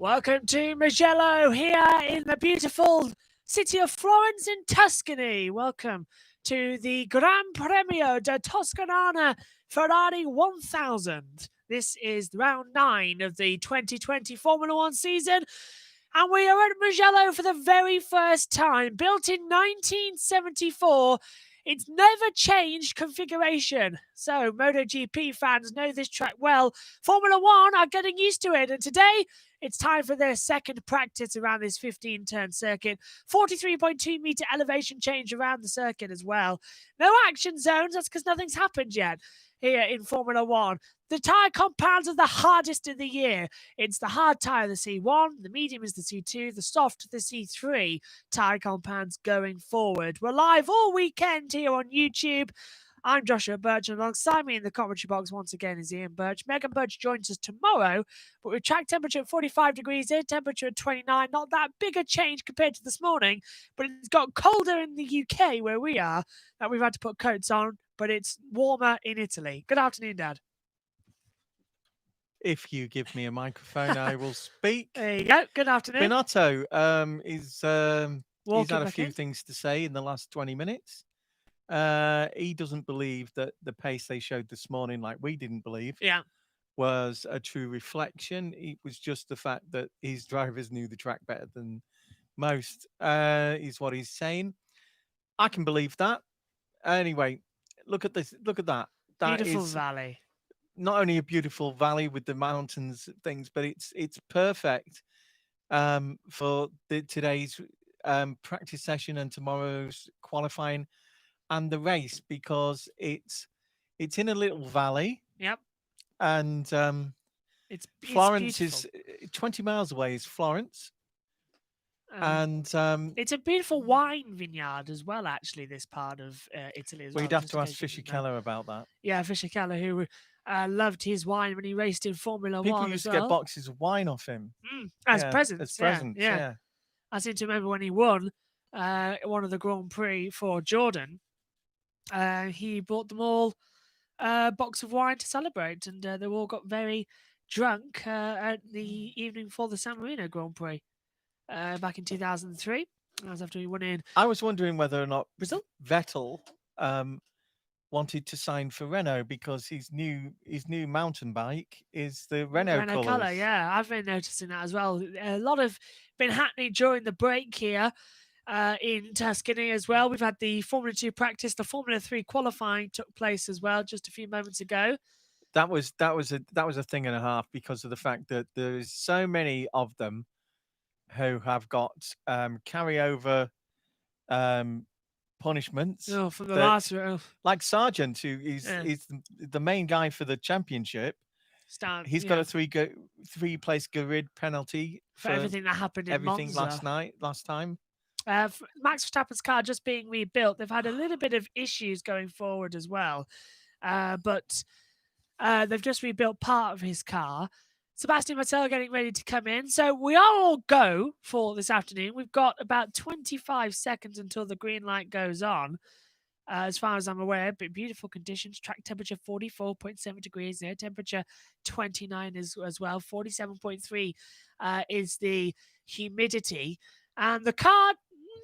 Welcome to Mugello here in the beautiful city of Florence in Tuscany. Welcome to the Gran Premio de Toscana Ferrari 1000. This is round 9 of the 2020 Formula One season. And we are at Mugello for the very first time. Built in 1974, it's never changed configuration. So MotoGP fans know this track well. Formula One are getting used to it. And today, it's time for their second practice around this 15-turn circuit. 43.2-meter elevation change around the circuit as well. No action zones. That's because nothing's happened yet here in Formula One. The tyre compounds are the hardest in the year. It's the hard tyre, the C1, the medium is the C2, the soft, the C3 tyre compounds going forward. We're live all weekend here on YouTube. I'm Joshua Birch, and alongside me in the commentary box once again is Ian Birch. Megan Birch joins us tomorrow, but with track temperature at 45 degrees, air temperature at 29. Not that big a change compared to this morning, but it's got colder in the UK where we are, that we've had to put coats on, but it's warmer in Italy. Good afternoon, Dad. If you give me a microphone, I will speak. There you go. Good afternoon. Binotto he's had a few things to say in the last 20 minutes. He doesn't believe that the pace they showed this morning, like we didn't believe, was a true reflection. It was just the fact that his drivers knew the track better than most, is what he's saying. I can believe that. Anyway, look at this. Look at that. That Beautiful is valley. Not only a beautiful valley with the mountains things, but it's perfect for today's practice session and tomorrow's qualifying and the race, because it's in a little valley. Yep. And it's Florence beautiful. is 20 miles away is Florence. And it's a beautiful wine vineyard as well, actually, this part of Italy as well. We'd have to ask Fisichella about that. Yeah, Fisichella, who loved his wine when he raced in Formula One. People used to get boxes of wine off him. As presents. As presents, yeah. I seem to remember when he won one of the Grand Prix for Jordan, he bought them all a box of wine to celebrate, and they all got very drunk at the evening before the San Marino Grand Prix back in 2003. That was after he won in. I was wondering whether or not Brazil Vettel wanted to sign for Renault, because his new mountain bike is the Renault colour. Yeah, I've been noticing that as well. A lot of been happening during the break here in Tuscany as well. We've had the Formula 2 practice, the Formula 3 qualifying took place as well just a few moments ago. That was a thing and a half, because of the fact that there's so many of them who have got carryover punishments. Oh, from the last row. Like Sargent, who is the main guy for the championship. He's got a three-place grid penalty for everything that happened in Monza. last time. Max Verstappen's car just being rebuilt. They've had a little bit of issues going forward as well, but they've just rebuilt part of his car. Sebastian Vettel getting ready to come in. So we are all go for this afternoon. We've got about 25 seconds until the green light goes on. As far as I'm aware, but beautiful conditions. Track temperature 44.7 degrees. Air temperature 29 as well. 47.3 is the humidity. And the car,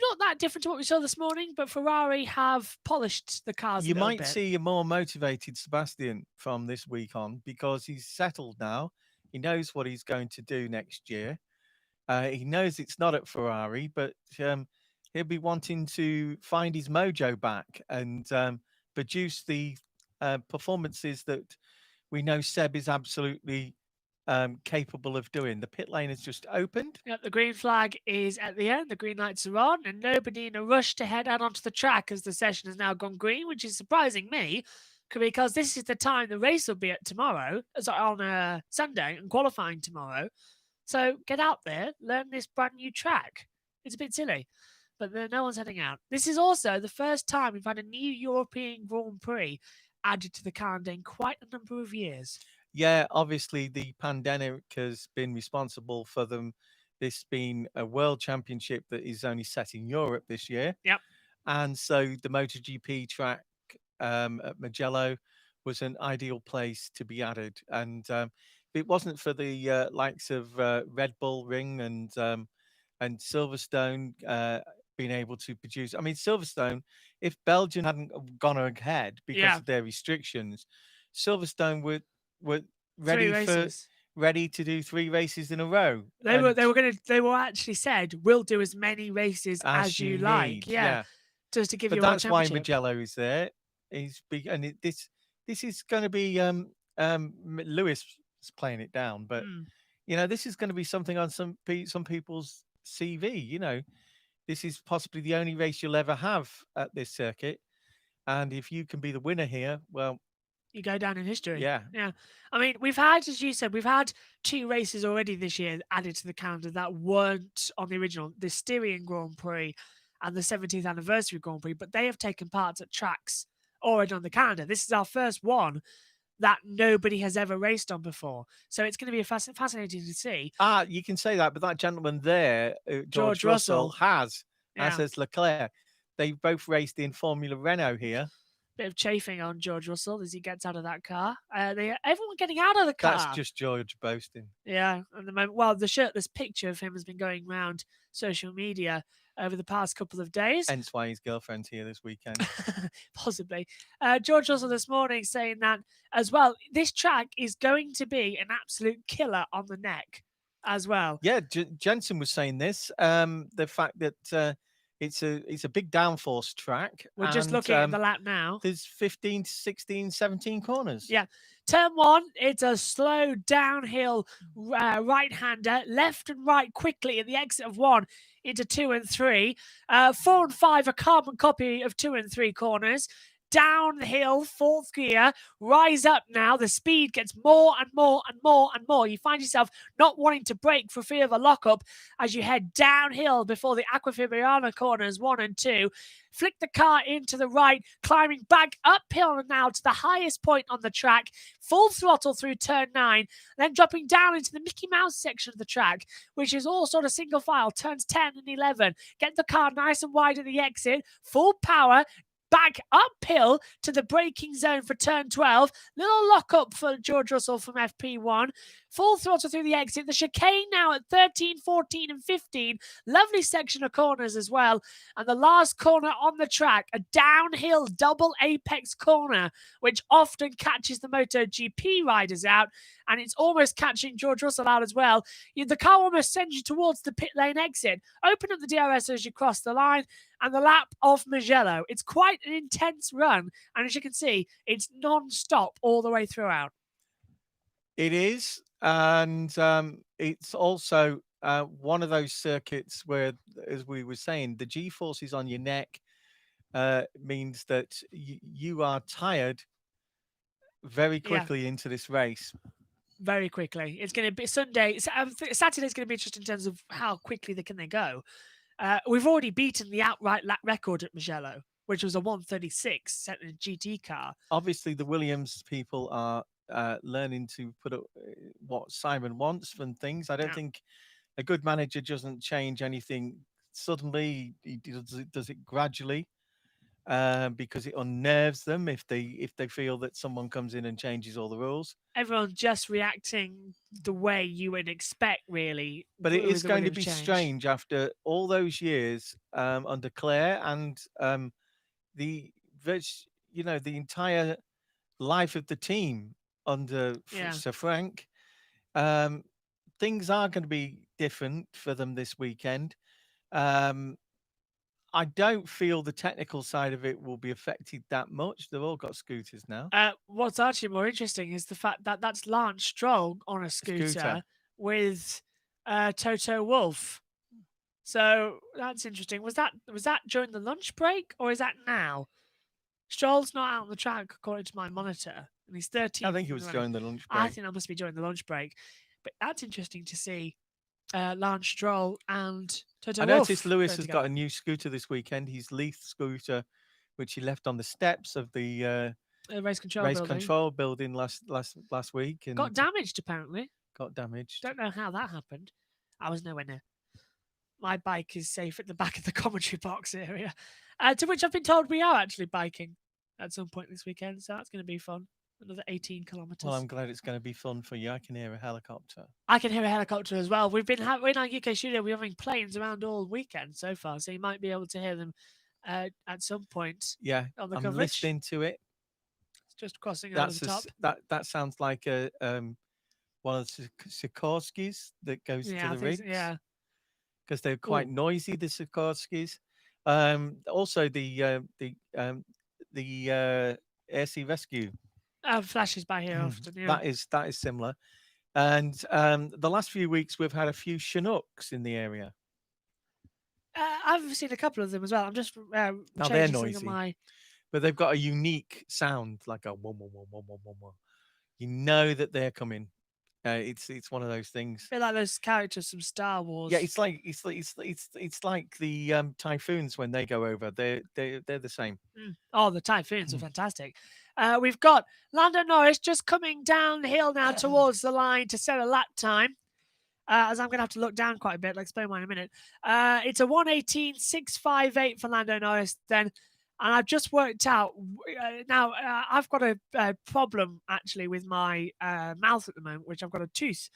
not that different to what we saw this morning, but Ferrari have polished the cars You a little might bit. see a more motivated Sebastian from this week on, because he's settled now. He knows what he's going to do next year. He knows it's not at Ferrari, but he'll be wanting to find his mojo back and produce the performances that we know Seb is absolutely capable of doing. The pit lane has just opened. Yep, the green flag is at the end. The green lights are on, and nobody in a rush to head out onto the track as the session has now gone green, which is surprising me, because this is the time the race will be at tomorrow, on Sunday, and qualifying tomorrow. So get out there, learn this brand new track. It's a bit silly, but no one's heading out. This is also the first time we've had a new European Grand Prix added to the calendar in quite a number of years. Yeah, obviously the pandemic has been responsible for this being a world championship that is only set in Europe this year. Yep. And so the MotoGP track at Mugello was an ideal place to be added. And it wasn't for the likes of Red Bull Ring and Silverstone being able to produce. I mean, Silverstone, if Belgium hadn't gone ahead because of their restrictions, Silverstone were ready to do 3 races in a row. They were actually said, we'll do as many races as you like. Yeah. Just to give you a championship. That's why Mugello is there. He's big, and this is going to be Lewis is playing it down, but this is going to be something on some people's CV. This is possibly the only race you'll ever have at this circuit, and if you can be the winner here, well, you go down in history. Yeah. I mean, we've had, as you said, we've had 2 races already this year added to the calendar that weren't on the original, the Styrian Grand Prix and the 17th anniversary Grand Prix, but they have taken part at tracks already on the calendar. This is our first one that nobody has ever raced on before. So it's going to be fascinating to see. You can say that, but that gentleman there, George Russell, has, as has Leclerc. They've both raced in Formula Renault here. Bit of chafing on George Russell as he gets out of that car. Everyone getting out of the car. That's just George boasting. Yeah, at the moment. Well, the shirtless picture of him has been going around social media over the past couple of days. Hence why his girlfriend's here this weekend. Possibly. George Russell this morning saying that as well, this track is going to be an absolute killer on the neck as well. Yeah, Jensen was saying this. The fact that it's a big downforce track. We're just looking at the lap now. There's 15 to 16, 17 corners. Yeah. Turn 1, it's a slow downhill right-hander, left and right quickly at the exit of 1 into 2 and 3. 4 and 5, a carbon copy of 2 and 3 corners. Downhill, 4th gear, rise up now. The speed gets more and more and more and more. You find yourself not wanting to brake for fear of a lockup as you head downhill before the Aquafibriana corners 1 and 2. Flick the car into the right, climbing back uphill now to the highest point on the track. Full throttle through turn 9, then dropping down into the Mickey Mouse section of the track, which is all sort of single file, turns 10 and 11. Get the car nice and wide at the exit, full power, back uphill to the braking zone for turn 12. Little lock-up for George Russell from FP1. Full throttle through the exit. The chicane now at 13, 14 and 15. Lovely section of corners as well. And the last corner on the track, a downhill double apex corner, which often catches the MotoGP riders out. And it's almost catching George Russell out as well. The car almost sends you towards the pit lane exit. Open up the DRS as you cross the line. And the lap of Mugello. It's quite an intense run. And as you can see, it's non-stop all the way throughout. It is. And it's also one of those circuits where, as we were saying, the G-forces on your neck means that you are tired very quickly into this race. Very quickly. It's going to be Saturday's going to be interesting in terms of how quickly can they go. We've already beaten the outright lap record at Mugello, which was a 1:36 set in a GT car. Obviously, the Williams people are learning to put up what Simon wants from things. I don't think a good manager doesn't change anything suddenly. He does it gradually because it unnerves them if they feel that someone comes in and changes all the rules. Everyone's just reacting the way you would expect, really. But it is going to be strange after all those years under Claire and the entire life of the team under Sir Frank. Things are going to be different for them this weekend. I don't feel the technical side of it will be affected that much. They've all got scooters now. What's actually more interesting is the fact that that's Lance Stroll on a scooter. With Toto Wolff. So that's interesting. Was that during the lunch break or is that now? Stroll's not out on the track according to my monitor, and he's 13. I think it was during the lunch break. I think that must be during the lunch break. But that's interesting to see Lance Stroll and Toto Wolff. I noticed Lewis has got a new scooter this weekend. His Leith scooter, which he left on the steps of the race control building last week, and got damaged apparently. Got damaged. Don't know how that happened. I was nowhere near. My bike is safe at the back of the commentary box area, to which I've been told we are actually biking at some point this weekend, so that's going to be fun. Another 18 kilometers. Well, I'm glad it's going to be fun for you. I can hear a helicopter. I can hear a helicopter as well. We've been in our UK studio. We're having planes around all weekend so far, so you might be able to hear them at some point. Yeah, on the I'm coverage. listening to it. It's just crossing over the top. That sounds like a one of the Sikorskis that goes to the rigs. Yeah, because they're quite noisy. The Sikorskis. Also the Air Sea Rescue. Flashes by here often. Yeah. That is similar. And the last few weeks we've had a few Chinooks in the area. I've seen a couple of them as well. I'm just now they're noisy, but they've got a unique sound, like a wom, wom, wom, wom, wom, wom. You know that they're coming. It's one of those things. A bit like those characters from Star Wars. Yeah, it's like the Typhoons when they go over. They're the same. Oh, the Typhoons are fantastic. We've got Lando Norris just coming down the hill now towards the line to set a lap time. As I'm going to have to look down quite a bit. I'll explain why in a minute. It's a 1:18.658 for Lando Norris then. And I've just worked out now. I've got a problem actually with my mouth at the moment, which I've got a tooth,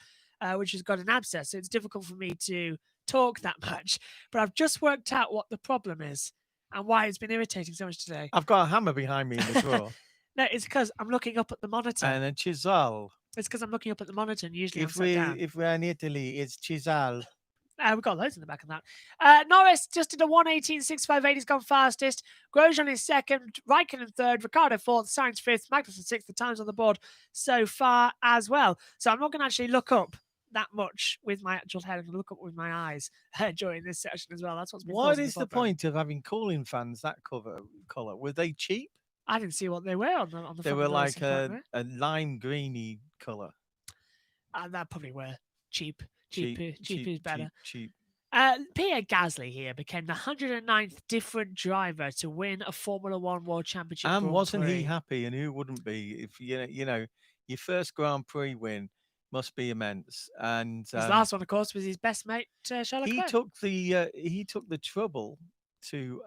which has got an abscess. So it's difficult for me to talk that much. But I've just worked out what the problem is and why it's been irritating so much today. I've got a hammer behind me in the drawer. No, it's because I'm looking up at the monitor. And a chisel. It's because I'm looking up at the monitor, and usually if we're in Italy, it's chisel. We've got loads in the back of that. Norris just did a 1:18.658. He's gone fastest. Grosjean is second. Raikkonen third. Ricciardo fourth. Sainz fifth. Magnussen sixth. The times on the board so far as well. So I'm not going to actually look up that much with my actual head. I'm going to look up with my eyes during this session as well. That's what's been. What is the point of having cooling fans that color? Were they cheap? I didn't see what they were on the. They were like a lime greeny color. That probably were cheap. Cheap is better. Cheap. Pierre Gasly here became the 109th different driver to win a Formula One World Championship. And wasn't he happy? And who wouldn't be? If you know your first Grand Prix win must be immense. And his last one, of course, was his best mate Charles Leclerc. He took the trouble to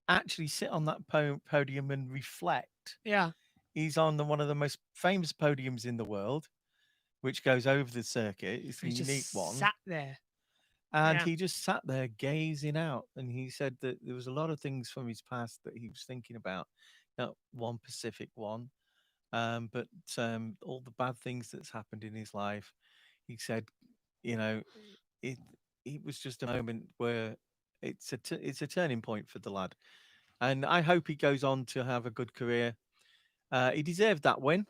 actually sit on that podium and reflect. Yeah, he's on one of the most famous podiums in the world, which goes over the circuit. It's a unique one. Sat there. And he just sat there gazing out. And he said that there was a lot of things from his past that he was thinking about. Not one Pacific one, but all the bad things that's happened in his life. He said, it was just a moment where it's a turning point for the lad. And I hope he goes on to have a good career. He deserved that win.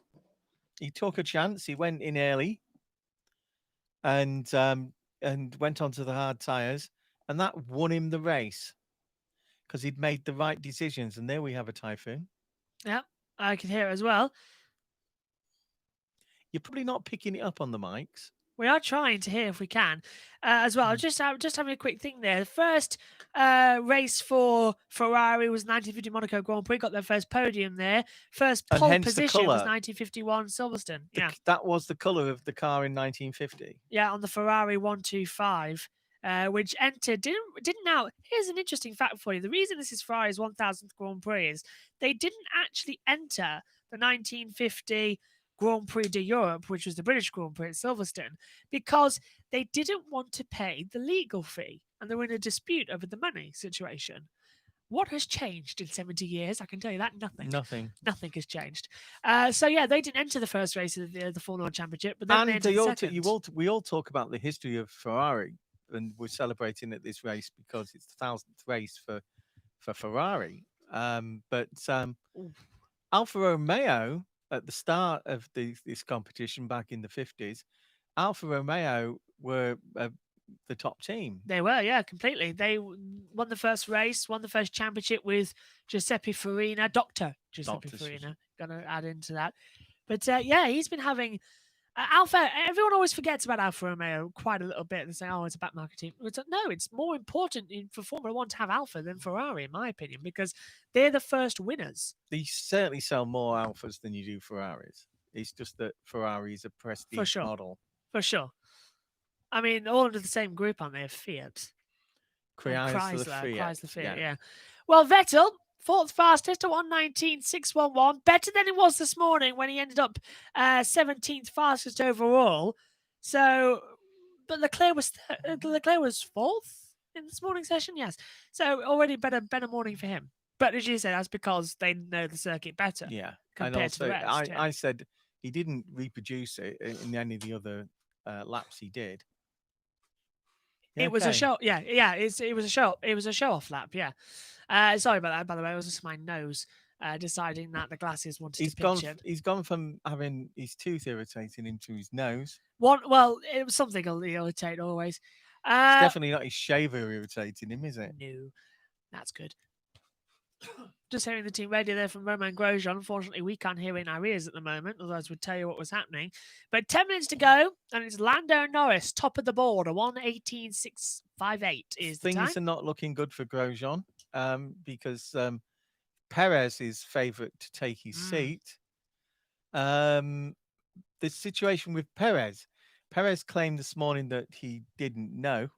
He took a chance. He went in early and went onto the hard tires, and that won him the race because he'd made the right decisions. And there we have a Typhoon. Yeah, I can hear it as well. You're probably not picking it up on the mics. We are trying to hear if we can as well. Just having a quick thing there. The first race for Ferrari was 1950 Monaco Grand Prix. Got their first podium there. First pole position was 1951 Silverstone. That was the colour of the car in 1950. Yeah, on the Ferrari 125. Which didn't now. Here's an interesting fact for you. The reason this is Ferrari's 1000th Grand Prix is they didn't actually enter the 1950 Grand Prix de Europe, which was the British Grand Prix at Silverstone, because they didn't want to pay the legal fee, and they were in a dispute over the money situation. What has changed in 70 years? I can tell you that nothing. Nothing has changed. So yeah, they didn't enter the first race of the Formula One Championship, but then they entered the second. We all talk about the history of Ferrari, and we're celebrating at this race because it's the 1000th race for Ferrari. But Alfa Romeo, at the start of this competition back in the 50s, Alfa Romeo were the top team. They were, yeah, completely. They won the first race, won the first championship with Giuseppe Farina, Dr. Giuseppe Farina. Gonna add into that. But yeah, he's been having Alfa. Everyone always forgets about Alfa Romeo quite a little bit. They say, "Oh, it's a backmarket team." No, it's more important for Formula One to have Alfa than Ferrari, in my opinion, because they're the first winners. They certainly sell more Alfas than you do Ferraris. It's just that Ferrari is a prestige model. For sure. I mean, all under the same group, aren't they? Fiat. Chrysler, Fiat. Yeah. Well, Vettel Fourth fastest at 1:19.611. Better than it was this morning when he ended up 17th fastest overall. So, but Leclerc was fourth in this morning session. Yes. So already better morning for him. But as you said, that's because they know the circuit better. Yeah. Compared to the rest. I said he didn't reproduce it in any of the other laps he did. It was a show. Yeah. It was a show. It was a show-off lap. Yeah. Sorry about that. By the way, it was just my nose deciding that the glasses wanted to pinch him. He's gone from having his tooth irritating into his nose. Well, it was something he'll irritate always. It's definitely not his shaver irritating him, is it? No, that's good. Just hearing the team radio there from Romain Grosjean. Unfortunately, we can't hear in our ears at the moment, otherwise we'd tell you what was happening. But 10 minutes to go, and it's Lando Norris, top of the board, a 1:18.658 is the time. Things are not looking good for Grosjean because Perez is favourite to take his seat. The situation with Perez claimed this morning that he didn't know.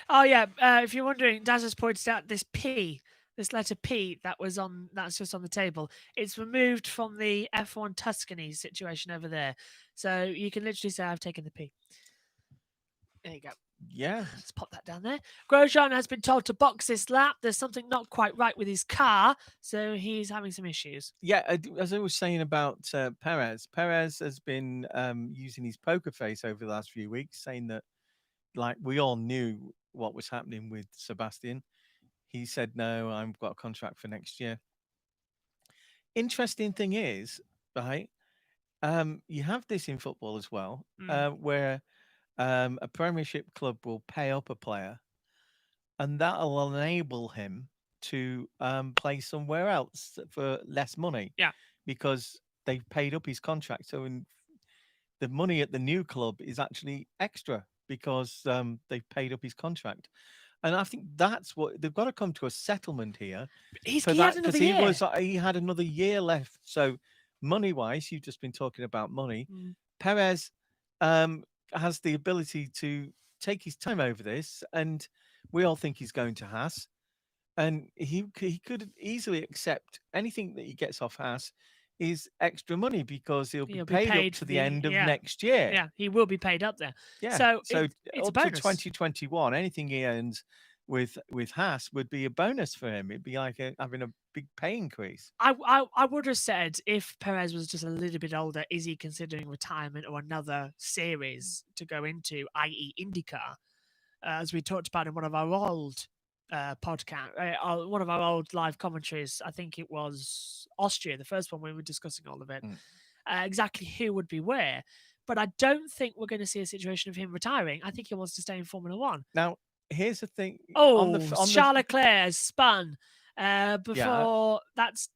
Oh yeah, if you're wondering, Daz has pointed out this letter P that's just on the table. It's removed from the F1 Tuscany situation over there. So you can literally say I've taken the P. There you go. Yeah. Let's pop that down there. Grosjean has been told to box this lap. There's something not quite right with his car, so he's having some issues. Yeah, as I was saying about Perez has been using his poker face over the last few weeks, saying that, like, we all knew what was happening with Sebastian. He said, no, I've got a contract for next year. Interesting thing is, right, you have this in football as well, where a Premiership club will pay up a player and that'll enable him to play somewhere else for less money. Yeah. Because they've paid up his contract. So the money at the new club is actually extra because they've paid up his contract. And I think that's what they've got to come to a settlement here. He had another year. He had another year left. So money-wise, you've just been talking about money. Perez has the ability to take his time over this, and we all think he's going to Haas. And he could easily accept anything that he gets off Haas is extra money because he'll be paid up to the end of next year. Yeah, he will be paid up there. Yeah. So it's up to 2021, anything he earns with Haas would be a bonus for him. It'd be like having a big pay increase. I would have said if Perez was just a little bit older, is he considering retirement or another series to go into, i.e. IndyCar, as we talked about in one of our old podcast, one of our old live commentaries. I think it was Austria, the first one when we were discussing all of it, exactly who would be where. But I don't think we're going to see a situation of him retiring. I think he wants to stay in Formula One. Now, here's the thing. Charles Leclerc has spun before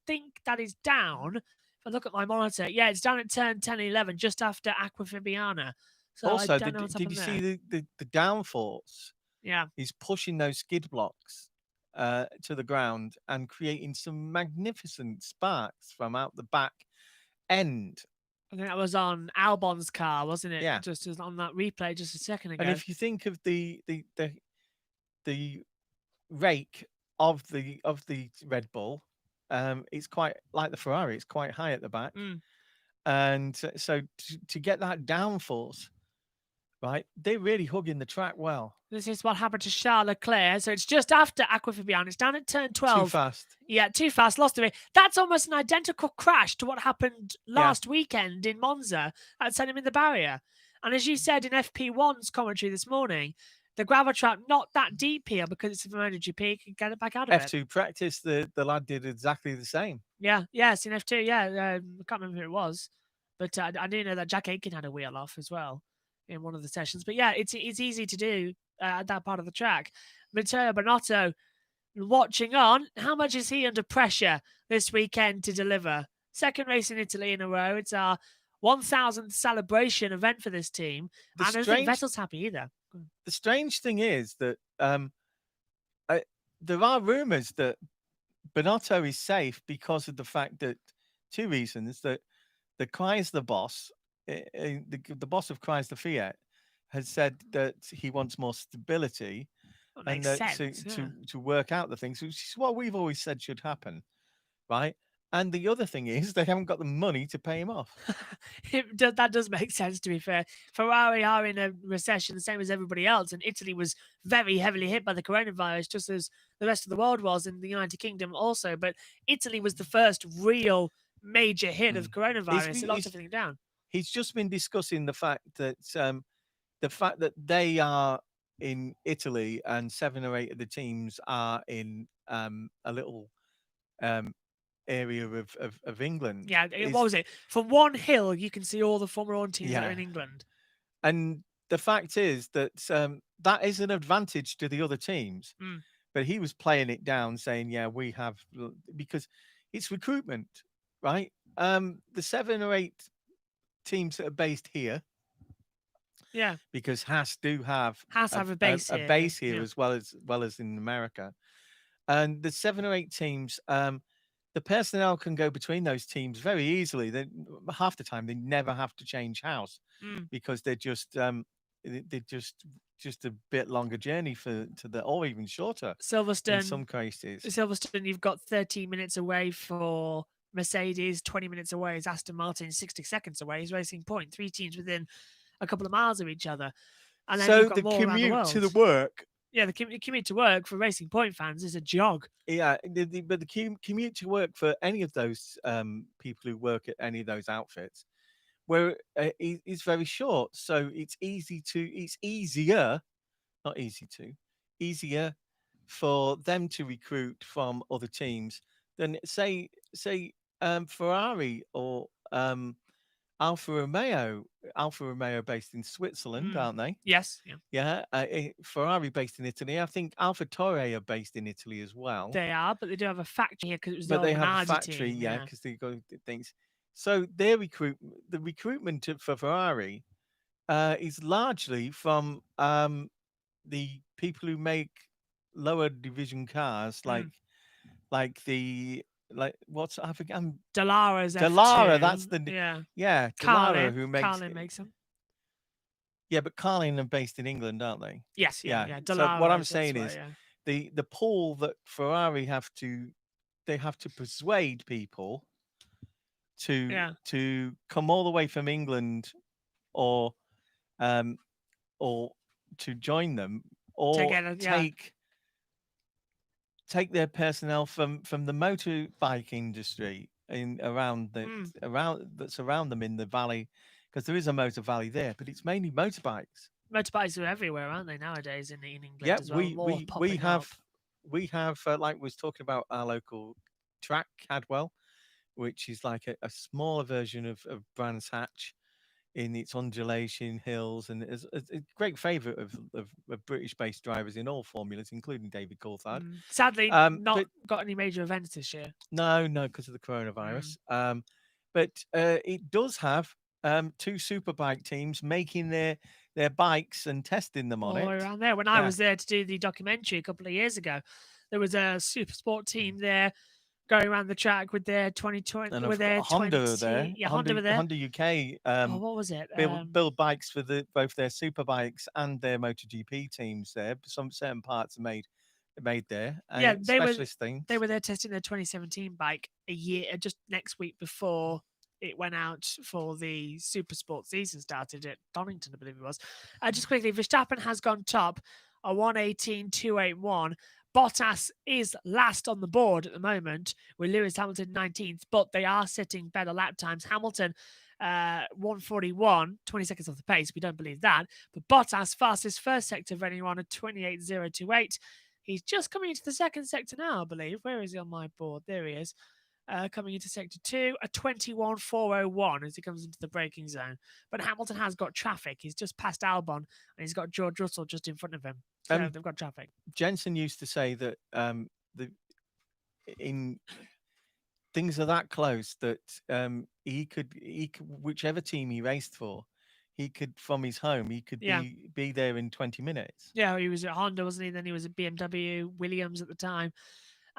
think that is down. If I look at my monitor, it's down at turn 10 and 11, just after Aqua Fabiana. So also, did you see the downforce? Yeah. He's pushing those skid blocks to the ground and creating some magnificent sparks from out the back end. I think that was on Albon's car, wasn't it? Yeah. Just on that replay just a second ago. And if you think of the rake of the Red Bull, it's quite like the Ferrari. It's quite high at the back. And so to get that downforce, right, they're really hugging the track well. This is what happened to Charles Leclerc. So it's just after Aqua Fabiana. It's down at turn 12. Too fast. Yeah, too fast. Lost the way. That's almost an identical crash to what happened last weekend in Monza that sent him in the barrier. And as you said in FP1's commentary this morning, the gravel trap not that deep here because it's a MotoGP. You can get it back out of F2 practice, the lad did exactly the same. Yeah, yes, in F2, yeah. I can't remember who it was. But I do know that Jack Aitken had a wheel off as well in one of the sessions. But yeah, it's easy to do at that part of the track. Matteo Binotto watching on. How much is he under pressure this weekend to deliver? Second race in Italy in a row. It's our 1,000th celebration event for this team. And I don't think Vettel's happy either. The strange thing is that there are rumours that Binotto is safe because of the fact that two reasons that the Chrysler boss, the boss of Chrysler Fiat, has said that he wants more stability, and sense, to work out the things, which is what we've always said should happen, right? And the other thing is they haven't got the money to pay him off. That does make sense, to be fair. Ferrari are in a recession, the same as everybody else, and Italy was very heavily hit by the coronavirus, just as the rest of the world was, in the United Kingdom also. But Italy was the first real major hit of coronavirus. It locked everything down. He's just been discussing the fact that they are in Italy and 7 or 8 of the teams are in a little area of England. Yeah, what was it? From one hill, you can see all the Formula 1 teams that are in England. And the fact is that that is an advantage to the other teams. But he was playing it down, saying, "Yeah, we have," because it's recruitment, right? The 7 or 8 teams that are based here. Yeah, because Haas have a base here as well as in America, and the 7 or 8 teams, the personnel can go between those teams very easily. Half the time they never have to change house because they're just a bit longer journey or even shorter. Silverstone, in some cases. Silverstone, you've got 30 minutes away for Mercedes, 20 minutes away is Aston Martin, 60 seconds away is Racing Point. 3 teams within a couple of miles of each other. And then so you've got the more commute to the work. Yeah, the commute to work for Racing Point fans is a jog. Yeah, but the commute to work for any of those people who work at any of those outfits, where is very short. So it's easier for them to recruit from other teams than say Ferrari or Alfa Romeo based in Switzerland, aren't they? Yes. Yeah. Ferrari based in Italy. I think AlphaTauri are based in Italy as well. They are, but they do have a factory here because it was But they have a factory, team, because they go things. So the recruitment for Ferrari is largely from the people who make lower division cars, like what's I forget. Dallara. That's Dallara who makes them. Yeah, but Carlin are based in England, aren't they? Yes, yeah. So what I'm saying is the pull that Ferrari have to persuade people to come all the way from England or to join them or take their personnel from the motorbike industry around them in the valley, because there is a motor valley there, but it's mainly motorbikes. Motorbikes are everywhere, aren't they, nowadays in England? Yeah, as well? we have like we was talking about our local track, Cadwell, which is like a smaller version of Brands Hatch in its undulation hills, and is a great favourite of British-based drivers in all formulas, including David Coulthard. Sadly, not got any major events this year. No, because of the coronavirus. But it does have 2 superbike teams making their bikes and testing them on all around there. When I was there to do the documentary a couple of years ago, there was a super sport team there going around the track with their 2020 and with their Honda 20, there. Yeah, Honda were there. Honda UK. What was it? Build bikes for both their superbikes and their MotoGP teams there. Some certain parts are made there. They were there testing their 2017 bike just next week before it went out for the super sport season started at Donington, I believe it was. Just quickly, Verstappen has gone top, a 1:18.281. Bottas is last on the board at the moment with Lewis Hamilton 19th, but they are setting better lap times. Hamilton 1:41, 20 seconds off the pace. We don't believe that. But Bottas, fastest first sector of anyone at 28.028. He's just coming into the second sector now, I believe. Where is he on my board? There he is. Coming into sector 2, a 21.401 as he comes into the braking zone. But Hamilton has got traffic. He's just past Albon, and he's got George Russell just in front of him. So they've got traffic. Jensen used to say that in things are that close that he could whichever team he raced for, he could from his home he could be there in 20 minutes. Yeah, he was at Honda, wasn't he? Then he was at BMW, Williams at the time.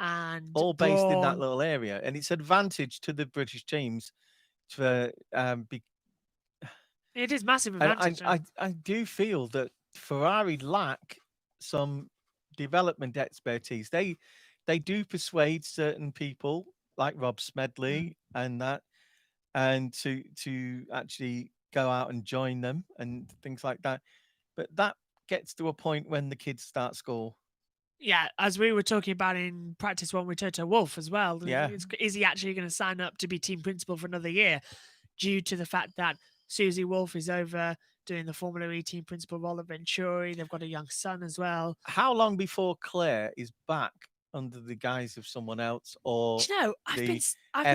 And all based in that little area, and it's advantage to the British teams to it is massive advantage. I do feel that Ferrari lack some development expertise. They do persuade certain people like Rob Smedley and that, and to actually go out and join them and things like that. But that gets to a point when the kids start school. Yeah, as we were talking about in practice one with Toto Wolff as well. Yeah. Is he actually going to sign up to be team principal for another year due to the fact that Susie Wolff is over doing the Formula E team principal role at Venturi? They've got a young son as well. How long before Claire is back under the guise of someone else or I've the been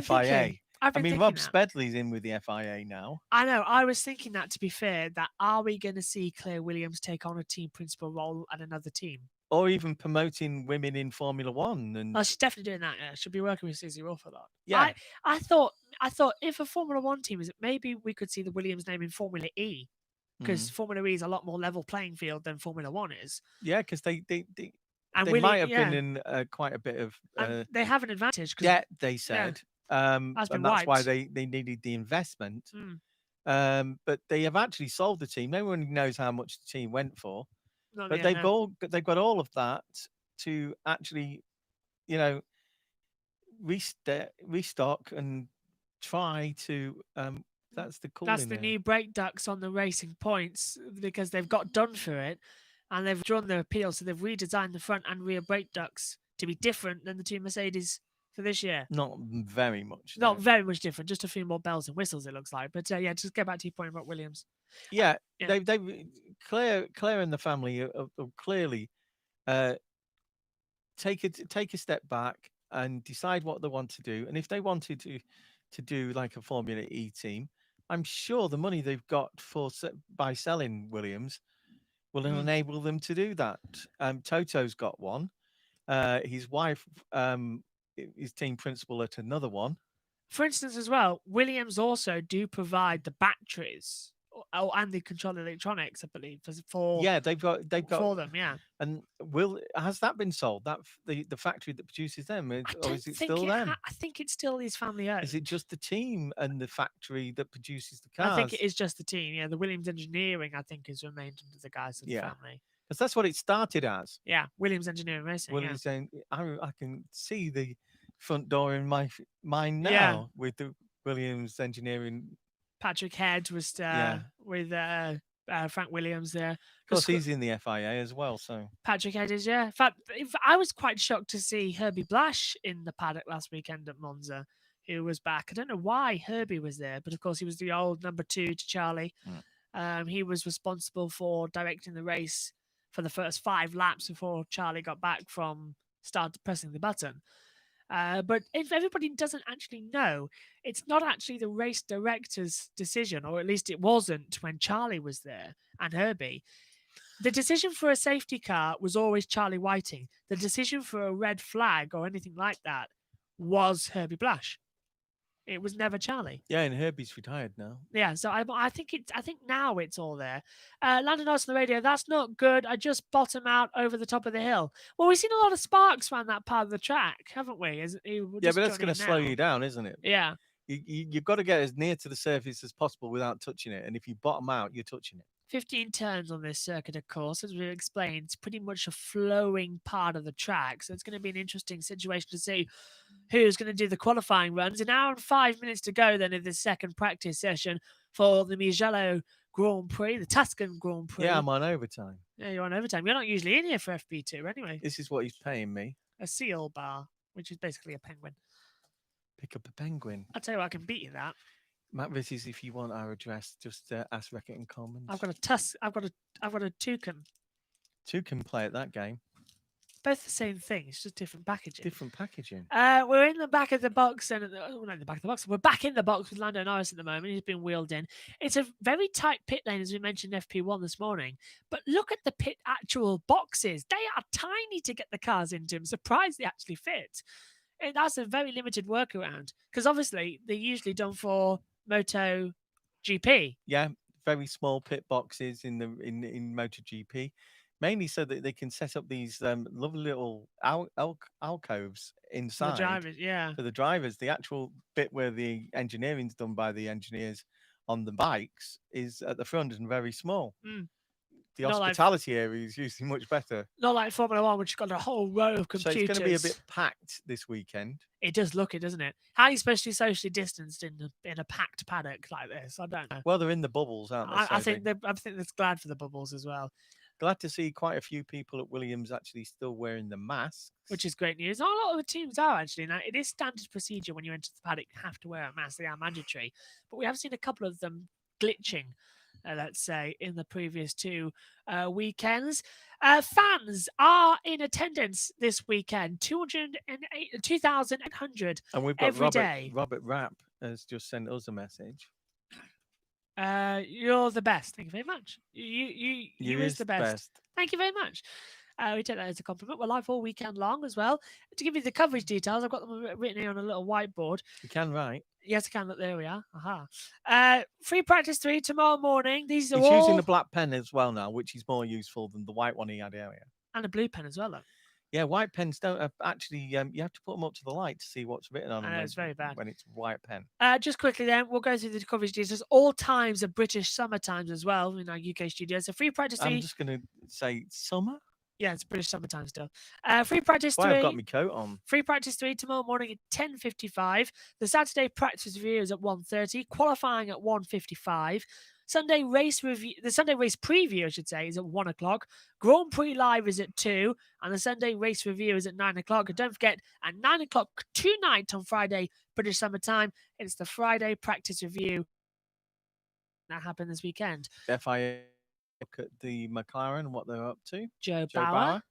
FIA? I mean, Rob Smedley's in with the FIA now. I know. I was thinking that, to be fair, that are we going to see Claire Williams take on a team principal role at another team? Or even promoting women in Formula One, and she's definitely doing that. Yeah, she'll be working with Susie Wolff a lot. Yeah, I thought if a Formula One team is, maybe we could see the Williams name in Formula E, because Formula E is a lot more level playing field than Formula One is. Yeah, because they might have been in quite a bit of. They have an advantage. Yeah, they said, and that's why they needed the investment. But they have actually sold the team. No one knows how much the team went for. But they've got all of that to actually, restock and try to. That's the new brake ducts on the Racing Points, because they've got done for it, and they've drawn their appeal. So they've redesigned the front and rear brake ducts to be different than the two Mercedes for this year. Not very much. Not very much different. Just a few more bells and whistles, it looks like. But yeah, just get back to your point about Williams. Yeah, they Claire and the family are clearly take a step back and decide what they want to do. And if they wanted to do like a Formula E team, I'm sure the money they've got by selling Williams will enable them to do that. Toto's got one. His wife is team principal at another one. For instance, as well, Williams also do provide the batteries and the control electronics, I believe, for they've got for them. Yeah. And has that been sold? That the factory that produces them, or is it still them? I think it's still his family owned. Is it just the team and the factory that produces the cars? I think it is just the team. Yeah, the Williams Engineering, I think, has remained under the guise of the family. Because that's what it started as. Yeah, Williams Engineering Racing. Williams saying, I can see the front door in my mind now with the Williams Engineering. Patrick Head was with Frank Williams there. Of course, he's in the FIA as well. So Patrick Head is, yeah. In fact, I was quite shocked to see Herbie Blash in the paddock last weekend at Monza, who was back. I don't know why Herbie was there, but of course he was the old number 2 to Charlie. He was responsible for directing the race for the first 5 laps before Charlie got back from pressing the button. But if everybody doesn't actually know, it's not actually the race director's decision, or at least it wasn't when Charlie was there and Herbie. The decision for a safety car was always Charlie Whiting. The decision for a red flag or anything like that was Herbie Blash. It was never Charlie. Yeah, and Herbie's retired now. Yeah, so I think now it's all there. Landon Norris on the radio, that's not good. I just bottom out over the top of the hill. Well, we've seen a lot of sparks around that part of the track, haven't we? But that's going to slow you down, isn't it? Yeah. You've got to get as near to the surface as possible without touching it. And if you bottom out, you're touching it. 15 turns on this circuit, of course, as we explained. It's pretty much a flowing part of the track. So it's going to be an interesting situation to see who's going to do the qualifying runs. An hour and 5 minutes to go then in this second practice session for the Mugello Grand Prix, the Tuscan Grand Prix. Yeah, I'm on overtime. Yeah, you're on overtime. You're not usually in here for FP2 anyway. This is what he's paying me. A seal bar, which is basically a penguin. Pick up a penguin. I'll tell you what, I can beat you that. Matt Rizzies, if you want our address, just ask Reckitt and Commons. I've got a toucan. Toucan play at that game. Both the same thing. It's just different packaging. Different packaging. We're in the back of the box, and not in the back of the box. We're back in the box with Lando Norris at the moment. He's been wheeled in. It's a very tight pit lane, as we mentioned FP1 this morning. But look at the pit actual boxes. They are tiny to get the cars into. I'm surprised they actually fit. And that's a very limited workaround, because obviously they're usually done for MotoGP. Yeah, very small pit boxes in MotoGP, mainly so that they can set up these lovely little alcoves inside for the drivers. Yeah, for the drivers. The actual bit where the engineering's done by the engineers on the bikes is at the front and very small. the hospitality area is usually much better. Not like Formula One, which has got a whole row of computers. So it's going to be a bit packed this weekend. It does look it, doesn't it? How are you supposed to be socially distanced in a packed paddock like this? I don't know. Well, they're in the bubbles, aren't they? I think they're glad for the bubbles as well. Glad to see quite a few people at Williams actually still wearing the masks. Which is great news. Not a lot of the teams are actually. Now, it is standard procedure when you enter the paddock, you have to wear a mask. They are mandatory. But we have seen a couple of them glitching, let's say, in the previous 2 weekends. Fans are in attendance this weekend, 2,800 and we've got every day. Robert Rapp has just sent us a message. You're the best. Thank you very much. You is the best. Thank you very much. We take that as a compliment. We're live all weekend long as well. To give you the coverage details, I've got them written here on a little whiteboard. You can write. Yes, I can. Look, there we are. Aha. Free practice 3 tomorrow morning. These are He's using the black pen as well now, which is more useful than the white one he had earlier. And a blue pen as well, though. Yeah, white pens don't actually. You have to put them up to the light to see what's written on them. It's very bad when it's white pen. Just quickly, then we'll go through the coverage details. All times are British summer times as well in our UK studios. So free practice 3. I'm just going to say summer. Yeah, it's British summertime still. Free practice 3. I've got my coat on. Free practice 3 tomorrow morning at 10:55. The Saturday practice review is at 1:30. Qualifying at 1:55. Sunday race review. The Sunday race preview, I should say, is at 1 o'clock. Grand Prix Live is at 2, and the Sunday race review is at 9 o'clock. And don't forget, at 9 o'clock tonight on Friday, British summertime, it's the Friday practice review that happened this weekend. FIA look at the McLaren, what they're up to. Joe Bauer,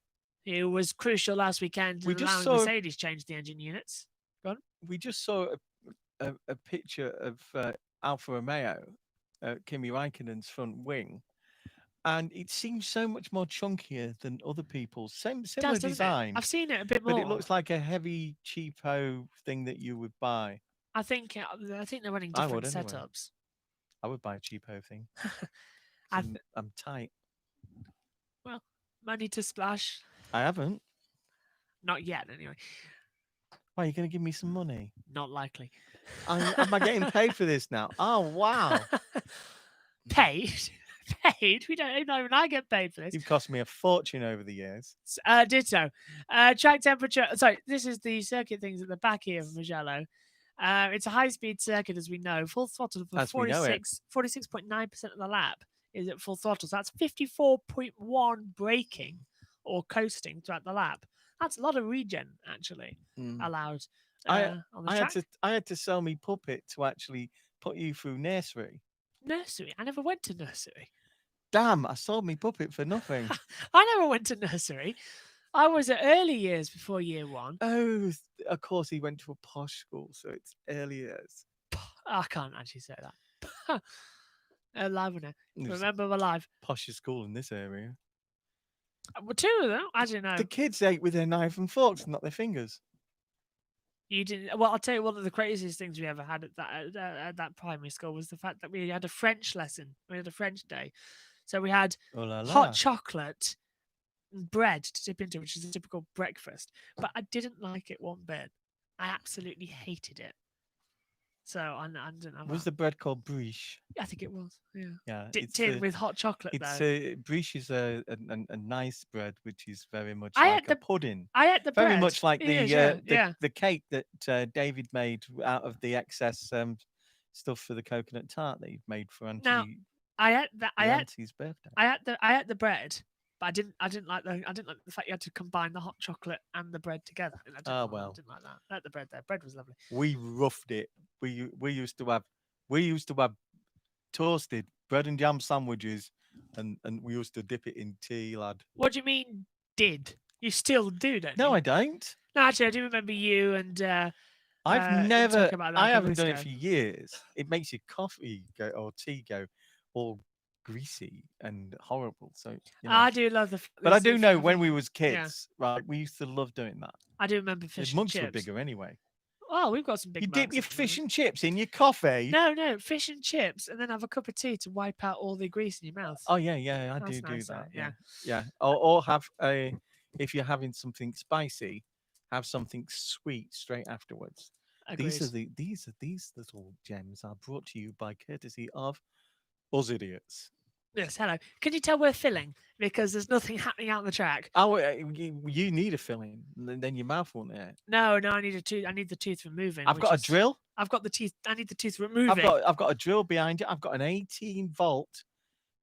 who was crucial last weekend in allowing Mercedes change the engine units. Go on. We just saw a picture of Alfa Romeo, Kimi Raikkonen's front wing, and it seems so much more chunkier than other people's. Similar design. I've seen it a bit more, but it looks like a heavy cheapo thing that you would buy. I think they're running different setups. I would buy a cheapo thing. I'm tight. Well, money to splash. I haven't. Not yet, anyway. Why, are you going to give me some money? Not likely. Am I getting paid for this now? Oh, wow. Paid? Paid? We don't even I get paid for this. You've cost me a fortune over the years. Ditto. Track temperature. Sorry, this is the circuit things at the back here of Mugello. It's a high-speed circuit, as we know. Full throttle for 46.9% of the lap is at full throttle. So that's 54.1 braking or coasting throughout the lap. That's a lot of regen, actually, allowed on the track. I had to sell me puppet to actually put you through nursery. Nursery? I never went to nursery. Damn, I sold me puppet for nothing. I never went to nursery. I was at early years before year 1. Oh, of course, he went to a posh school, so it's early years. I can't actually say that. Live now. Remember my life. Poshest school in this area. Well, 2 of them, as you know. The kids ate with their knife and forks, not their fingers. You didn't. Well, I'll tell you, one of the craziest things we ever had at that primary school was the fact that we had a French lesson. We had a French day, so we had hot chocolate and bread to dip into, which is a typical breakfast. But I didn't like it one bit. I absolutely hated it. So I didn't have. Was the bread called Briche? I think it was. Yeah. Yeah. Dipped in with hot chocolate. Briche is a nice bread, which is very much like a pudding. I ate the bread. Very much like the cake that David made out of the excess stuff for the coconut tart that you've made for Auntie. Now, I ate Auntie's birthday. I ate the bread. But I didn't like the fact you had to combine the hot chocolate and the bread together. I didn't like that. I liked the bread there. Bread was lovely. We roughed it. We used to have toasted bread and jam sandwiches, and we used to dip it in tea, lad. What do you mean? Did you still do that? No, I don't. No, actually, I do remember you and. I haven't done it for years. It makes your coffee or tea go all greasy and horrible. So I do love but I do know when we was kids, right? We used to love doing that. I do remember fish and chips. Mugs were bigger anyway. Oh, we've got some big. You dip your fish and chips in your coffee? No, fish and chips, and then have a cup of tea to wipe out all the grease in your mouth. Oh yeah, I do that. Yeah. Or have if you're having something spicy, have something sweet straight afterwards. Agreed. These little gems are brought to you by courtesy of us idiots. Yes, hello. Can you tell we're filling because there's nothing happening out on the track? Oh, you need a filling, then your mouth won't hurt. No, I need a tooth. I need the tooth removing. I've got a drill. I've got the teeth. I need the tooth removing. I've got a drill behind it. I've got an 18-volt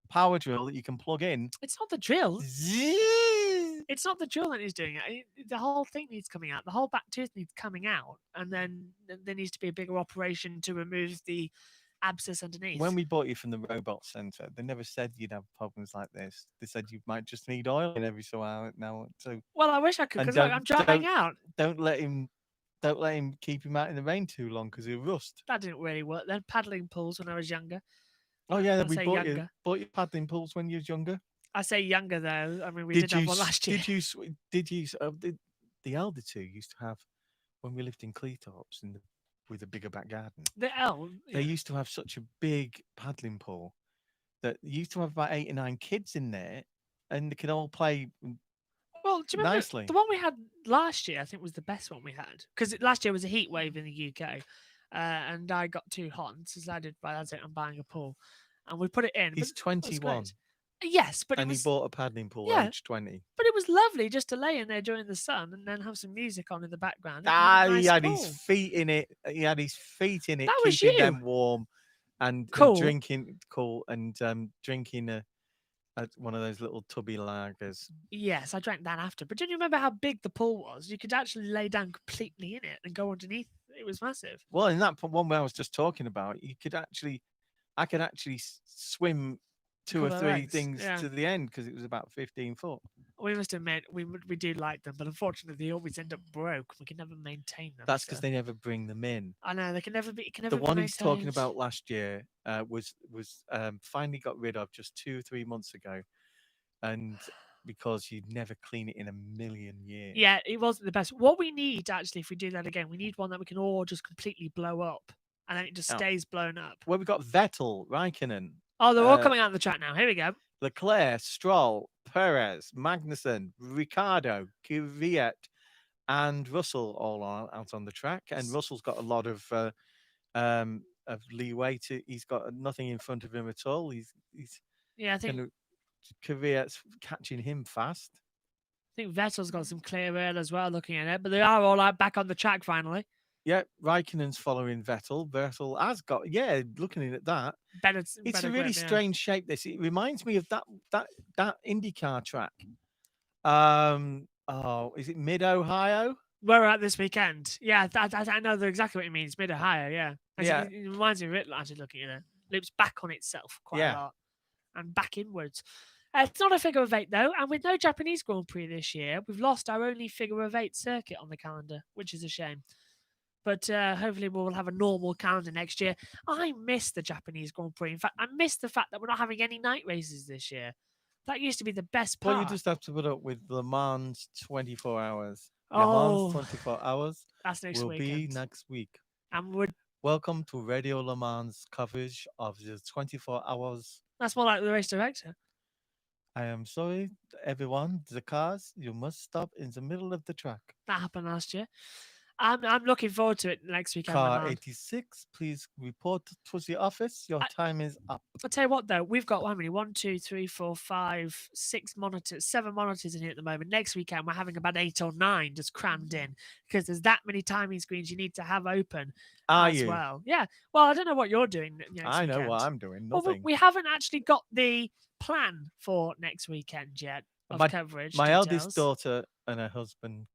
power drill that you can plug in. It's not the drill. It's not the drill that needs doing it. The whole thing needs coming out. The whole back tooth needs coming out, and then there needs to be a bigger operation to remove the abscess underneath. When we bought you from the robot center, they never said you'd have problems like this. They said you might just need oil in every so hour now. So well, I wish I could because I'm driving out. Don't let him keep him out in the rain too long because he'll rust. That didn't really work then. Paddling pools when I was younger. Oh yeah, we bought you paddling pools when you was younger. I say younger though. I mean, we did have one last year. The elder two used to have when we lived in Cleethorpes with a bigger back garden. They used to have such a big paddling pool that used to have about 8 or 9 kids in there, and they could all play. Well, do you remember nicely. The one we had last year? I think was the best one we had because last year was a heat wave in the UK, and I got too hot and decided, "Well, that's it. I'm buying a pool," and we put it in. He's 21. Yes, but he bought a paddling pool age 20. But it was lovely just to lay in there during the sun and then have some music on in the background. He had his feet in it. That was keeping them warm and drinking drinking one of those little tubby lagers. Yes, I drank that after. But do you remember how big the pool was? You could actually lay down completely in it and go underneath. It was massive. Well, in that one where I was just talking about, I could actually swim 2 or 3 things to the end because it was about 15 foot. We must admit we do like them, but unfortunately they always end up broke. We can never maintain them. That's because they never bring them in. I know they can never be. The one he's talking about last year was finally got rid of just 2 or 3 months ago, and because you'd never clean it in a million years. Yeah, it wasn't the best. What we need actually, if we do that again, we need one that we can all just completely blow up, and then it just stays blown up. Well, we've got Vettel, Raikkonen. Oh, they're all coming out of the track now. Here we go. Leclerc, Stroll, Perez, Magnussen, Ricciardo, Kvyat, and Russell all out on the track. And Russell's got a lot of leeway he's got nothing in front of him at all. I think Kvyat's catching him fast. I think Vettel's got some clear air as well, looking at it, but they are all back on the track finally. Yeah, Raikkonen's following Vettel. Vettel has got, looking at that. It's a really strange shape, this. It reminds me of that IndyCar track. Is it Mid-Ohio? Where we're at this weekend. Yeah, I know exactly what it means. Mid-Ohio, yeah. It reminds me of it, actually, looking at it. Loops back on itself quite a lot. And back inwards. It's not a figure of 8, though. And with no Japanese Grand Prix this year, we've lost our only figure of 8 circuit on the calendar, which is a shame. But hopefully we'll have a normal calendar next year. I miss the Japanese Grand Prix. In fact, I miss the fact that we're not having any night races this year. That used to be the best part. Well, you just have to put up with Le Mans 24 hours. Le Mans 24 hours. That's next week. Will be next week. And welcome to Radio Le Mans coverage of the 24 hours. That's more like the race director. I am sorry, everyone. The cars, you must stop in the middle of the track. That happened last year. I'm looking forward to it next weekend. Car 86, please report to the office. Your time is up. I'll tell you what, though. We've got how many? 1, 2, 3, 4, 5, 6 monitors, 7 monitors in here at the moment. Next weekend, we're having about 8 or 9 just crammed in because there's that many timing screens you need to have open as well. Yeah. Well, I don't know what you're doing next weekend. I know what I'm doing. Nothing. Well, we haven't actually got the plan for next weekend yet of coverage. My eldest daughter and her husband,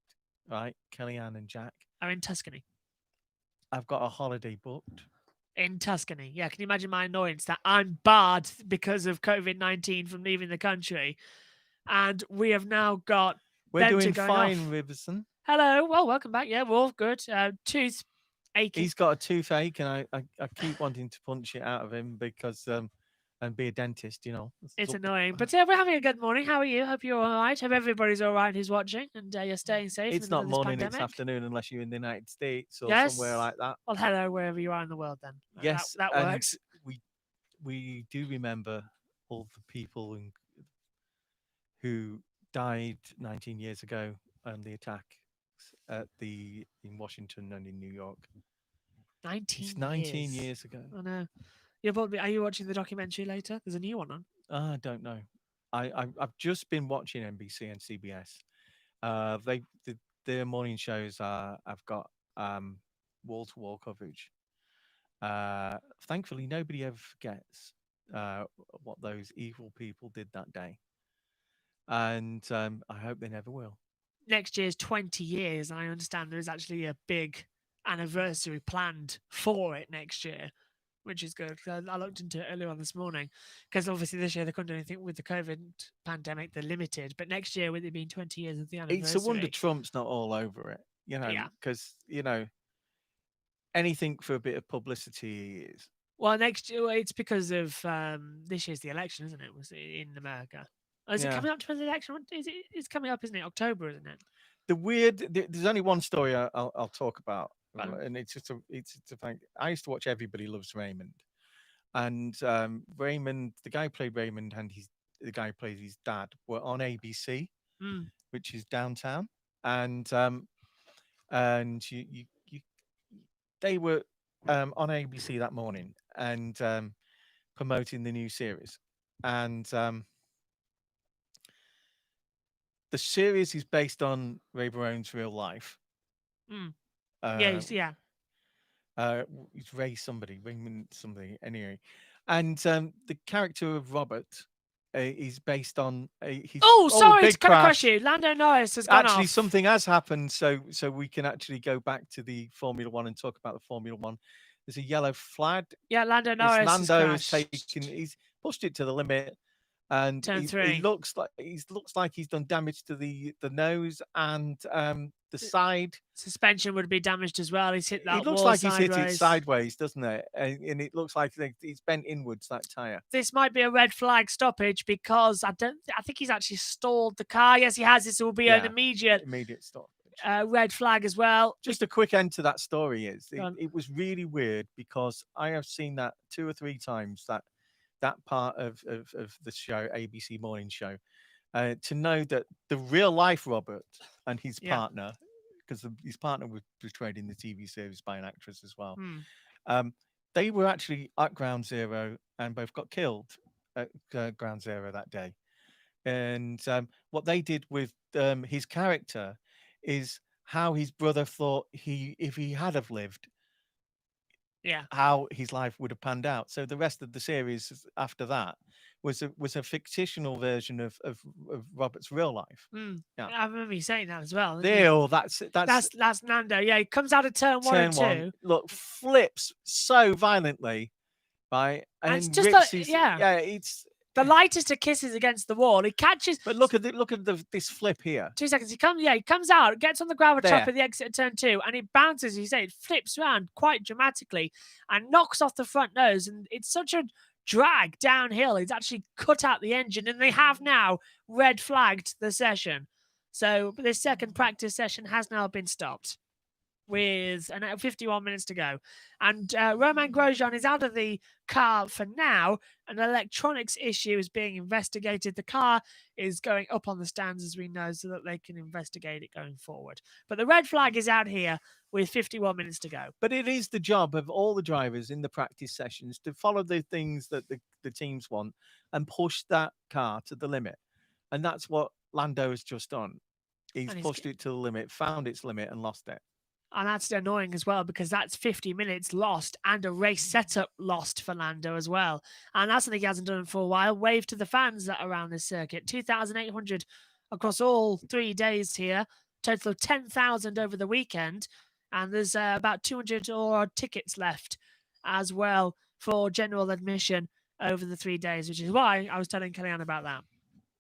right, Kellyanne and Jack, are in Tuscany. I've got a holiday booked. In Tuscany. Yeah, can you imagine my annoyance that I'm barred because of COVID-19 from leaving the country? And we have now got... We're doing fine, Riverson. Hello. Well, welcome back. Yeah, we're all good. Tooth aching. He's got a toothache, and I keep wanting to punch it out of him because... and be a dentist, you know. It's annoying. But we're having a good morning. How are you? Hope you're all right. Hope everybody's all right who's watching and you're staying safe. It's not morning, it's afternoon unless you're in the United States or somewhere like that. Well, hello, wherever you are in the world then. Yes. That works. We do remember all the people who died 19 years ago on the attack in Washington and in New York. 19 years ago. I know. Are you watching the documentary later? There's a new one on. I don't know. I've just been watching NBC and CBS. Their morning shows I've got wall to wall coverage. Thankfully, nobody ever forgets what those evil people did that day, and I hope they never will. Next year's 20 years, and I understand there's actually a big anniversary planned for it next year, which is good. I looked into it earlier on this morning because obviously this year they couldn't do anything with the COVID pandemic. They're limited, but next year, with it being 20 years of the anniversary, it's a wonder Trump's not all over it. Because anything for a bit of publicity is. Well, next year it's because of this year's the election, isn't it? Was it in America? Oh, is it coming up to the election? It's coming up, isn't it? October, isn't it? There's only one story I'll talk about, and it's a fact. I used to watch Everybody Loves Raymond, and Raymond, the guy who played Raymond, and the guy who plays his dad were on ABC, which is downtown, and they were on ABC that morning and promoting the new series, and the series is based on Ray Barone's real life. It's Raymond somebody anyway, and the character of Robert is based on his. Sorry to crash you. Lando Norris has gone actually off. Something has happened, so we can actually go back to the Formula One and talk about the Formula One. There's a yellow flag. Yeah, Lando Norris. Lando has taken. He's pushed it to the limit. And he looks like he's done damage to the nose and the side. Suspension would be damaged as well. He's hit that. It looks like he's hit it sideways, doesn't it? And it looks like he's bent inwards, that tire. This might be a red flag stoppage because I think he's actually stalled the car. Yes, he has. This will be an immediate stop. Red flag as well. Just a quick end to that story is it was really weird because I have seen that 2 or 3 times that part of the show, ABC morning show, to know that the real life Robert and his partner, because his partner was portrayed in the TV series by an actress as well, they were actually at Ground Zero and both got killed at Ground Zero that day. And what they did with his character is how his brother thought if he had have lived, how his life would have panned out. So the rest of the series after that was a fictional version of Robert's real life. I remember you saying that as well. That's Nando. Yeah, he comes out of turn 1 and 2. Look, flips so violently, right? And it's just it's the lightest of kisses against the wall. He catches. But look at this flip here. 2 seconds. He comes out, gets on the gravel trap at the exit of turn 2, and it bounces. You say it flips around quite dramatically and knocks off the front nose. And it's such a drag downhill. It's actually cut out the engine, and they have now red flagged the session. So this second practice session has now been stopped with 51 minutes to go. And Romain Grosjean is out of the car for now. An electronics issue is being investigated. The car is going up on the stands, as we know, so that they can investigate it going forward. But the red flag is out here with 51 minutes to go. But it is the job of all the drivers in the practice sessions to follow the things that the teams want and push that car to the limit. And that's what Lando has just done. He's pushed it to the limit, found its limit, and lost it. And that's annoying as well, because that's 50 minutes lost and a race setup lost for Lando as well. And that's something he hasn't done for a while. Wave to the fans that are around this circuit. 2,800 across all 3 days here. Total of 10,000 over the weekend. And there's about 200 or tickets left as well for general admission over the 3 days, which is why I was telling Kellyanne about that.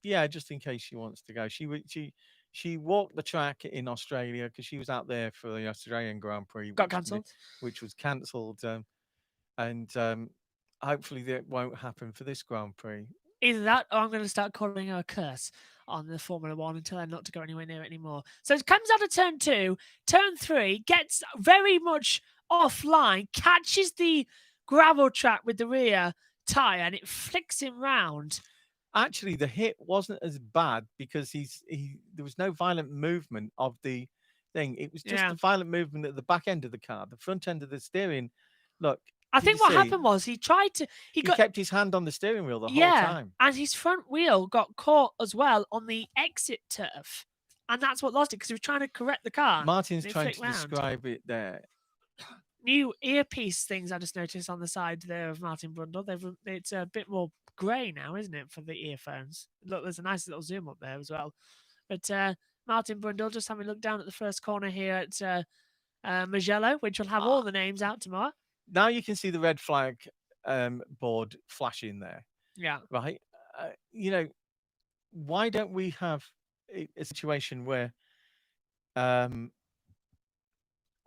Yeah, just in case she wants to go. She walked the track in Australia because she was out there for the Australian Grand Prix. Got cancelled. Which was cancelled. And hopefully that won't happen for this Grand Prix. Either that or I'm going to start calling her a curse on the Formula One until I'm not to go anywhere near it anymore. So it comes out of turn 2. Turn 3 gets very much offline, catches the gravel trap with the rear tyre, and it flicks him round. Actually, the hit wasn't as bad because there was no violent movement of the thing. It was just a violent movement at the back end of the car, the front end of the steering. Look, I think what happened was he kept his hand on the steering wheel the whole time. And his front wheel got caught as well on the exit turf. And that's what lost it, because he was trying to correct the car. Martin's trying to describe it there. New earpiece things I just noticed on the side there of Martin Brundle. It's a bit more grey now, isn't it, for the earphones? Look, there's a nice little zoom up there as well. But Martin Brundle, just having a look down at the first corner here at Mugello, which will have all the names out tomorrow. Now you can see the red flag board flashing there. Yeah. Right. Why don't we have a situation where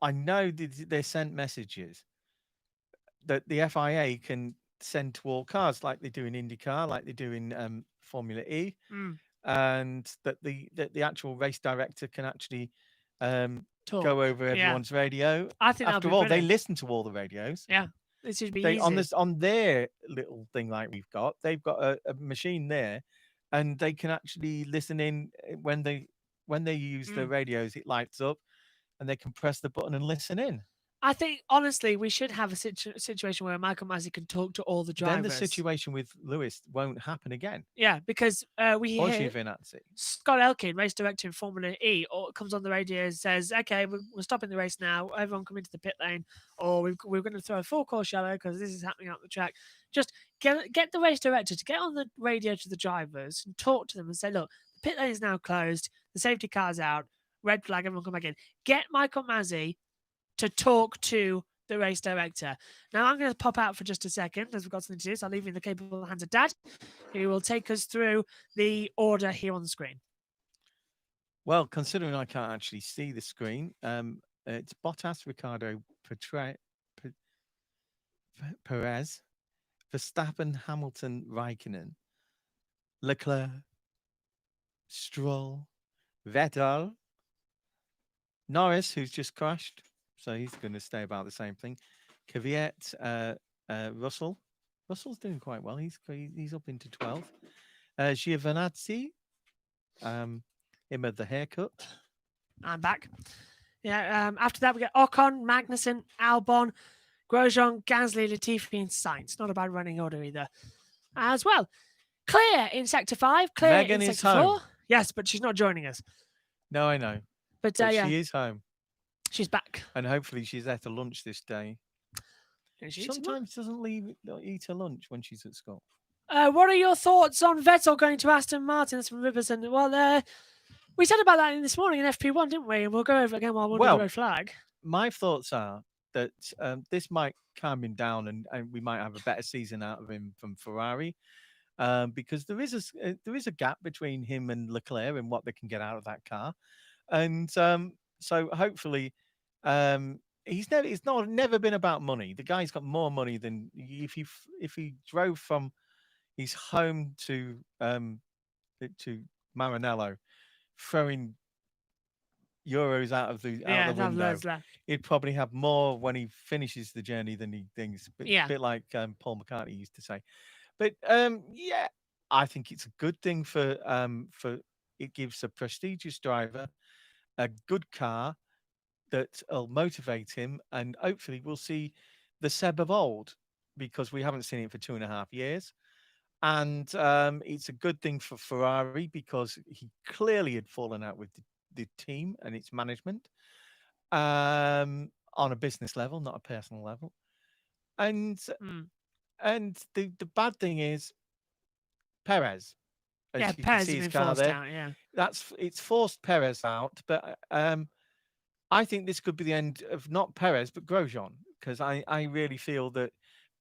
I know they sent messages that the FIA can send to all cars, like they do in IndyCar, like they do in Formula E, and that the actual race director can actually go over everyone's radio. I think after all, they listen to all the radios. Yeah, it should be easy. On their little thing like we've got. They've got a machine there, and they can actually listen in when they use the radios. It lights up, and they can press the button and listen in. I think, honestly, we should have a situation where Michael Masi can talk to all the drivers. Then the situation with Lewis won't happen again. Yeah, because we hear Giovinazzi. Scott Elkin, race director in Formula E, comes on the radio and says, okay, we're stopping the race now. Everyone come into the pit lane, or we're going to throw a full course yellow because this is happening out the track. Just get the race director to get on the radio to the drivers and talk to them and say, look, the pit lane is now closed. The safety car's out. Red flag, everyone come back in. Get Michael Masi to talk to the race director. Now, I'm going to pop out for just a second, as we've got something to do, so I'll leave you in the capable hands of Dad, who will take us through the order here on the screen. Well, considering I can't actually see the screen, it's Bottas, Ricciardo, Perez, Verstappen, Hamilton, Raikkonen, Leclerc, Stroll, Vettel, Norris, who's just crashed, so he's going to stay about the same thing. Kvyat, Russell. Russell's doing quite well. He's up into 12th. Giovinazzi, him at the haircut. I'm back. Yeah. After that, we get Ocon, Magnussen, Albon, Grosjean, Gasly, Latifi, and Sainz. Not a bad running order either. As well, Claire in Sector 5. Claire Megan in is Sector home. 4. Yes, but she's not joining us. No, I know. But yeah, she is home. She's back. And hopefully she's at a lunch this day. She sometimes doesn't eat her lunch when she's at school. What are your thoughts on Vettel going to Aston Martin? That's from Riverson. Well, we said about that this morning in FP1, didn't we? And we'll go over it again while we're on the red flag. My thoughts are that this might calm him down and we might have a better season out of him from Ferrari. Because there is a gap between him and Leclerc and what they can get out of that car. And so hopefully, it's never been about money. The guy's got more money than if he drove from his home to Maranello, throwing euros out of the window. He'd probably have more when he finishes the journey than he thinks. A bit like Paul McCartney used to say. But I think it's a good thing for it gives a prestigious driver a good car that'll motivate him, and hopefully we'll see the Seb of old, because we haven't seen it for 2.5 years. And it's a good thing for Ferrari because he clearly had fallen out with the team and its management on a business level, not a personal level. And the bad thing is Perez. Perez has been forced out. Yeah, it's forced Perez out, but I think this could be the end of not Perez but Grosjean, because I really feel that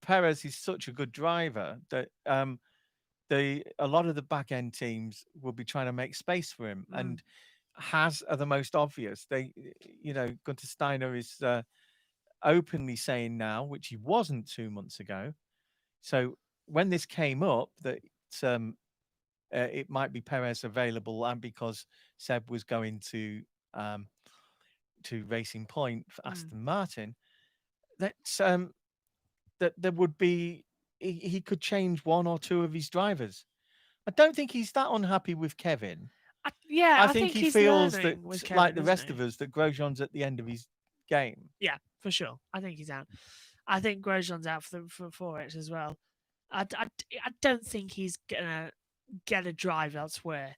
Perez is such a good driver that a lot of the back end teams will be trying to make space for him, and Haas are the most obvious. Gunter Steiner is openly saying now, which he wasn't 2 months ago. So when this came up that it might be Perez available, and because Seb was going to Racing Point for Aston Martin, that there would be he could change one or two of his drivers. I don't think he's that unhappy with Kevin. I think he feels that, Kevin, like the rest of us, that Grosjean's at the end of his game. Yeah, for sure. I think he's out. I think Grosjean's out for it as well. I don't think he's gonna get a drive elsewhere.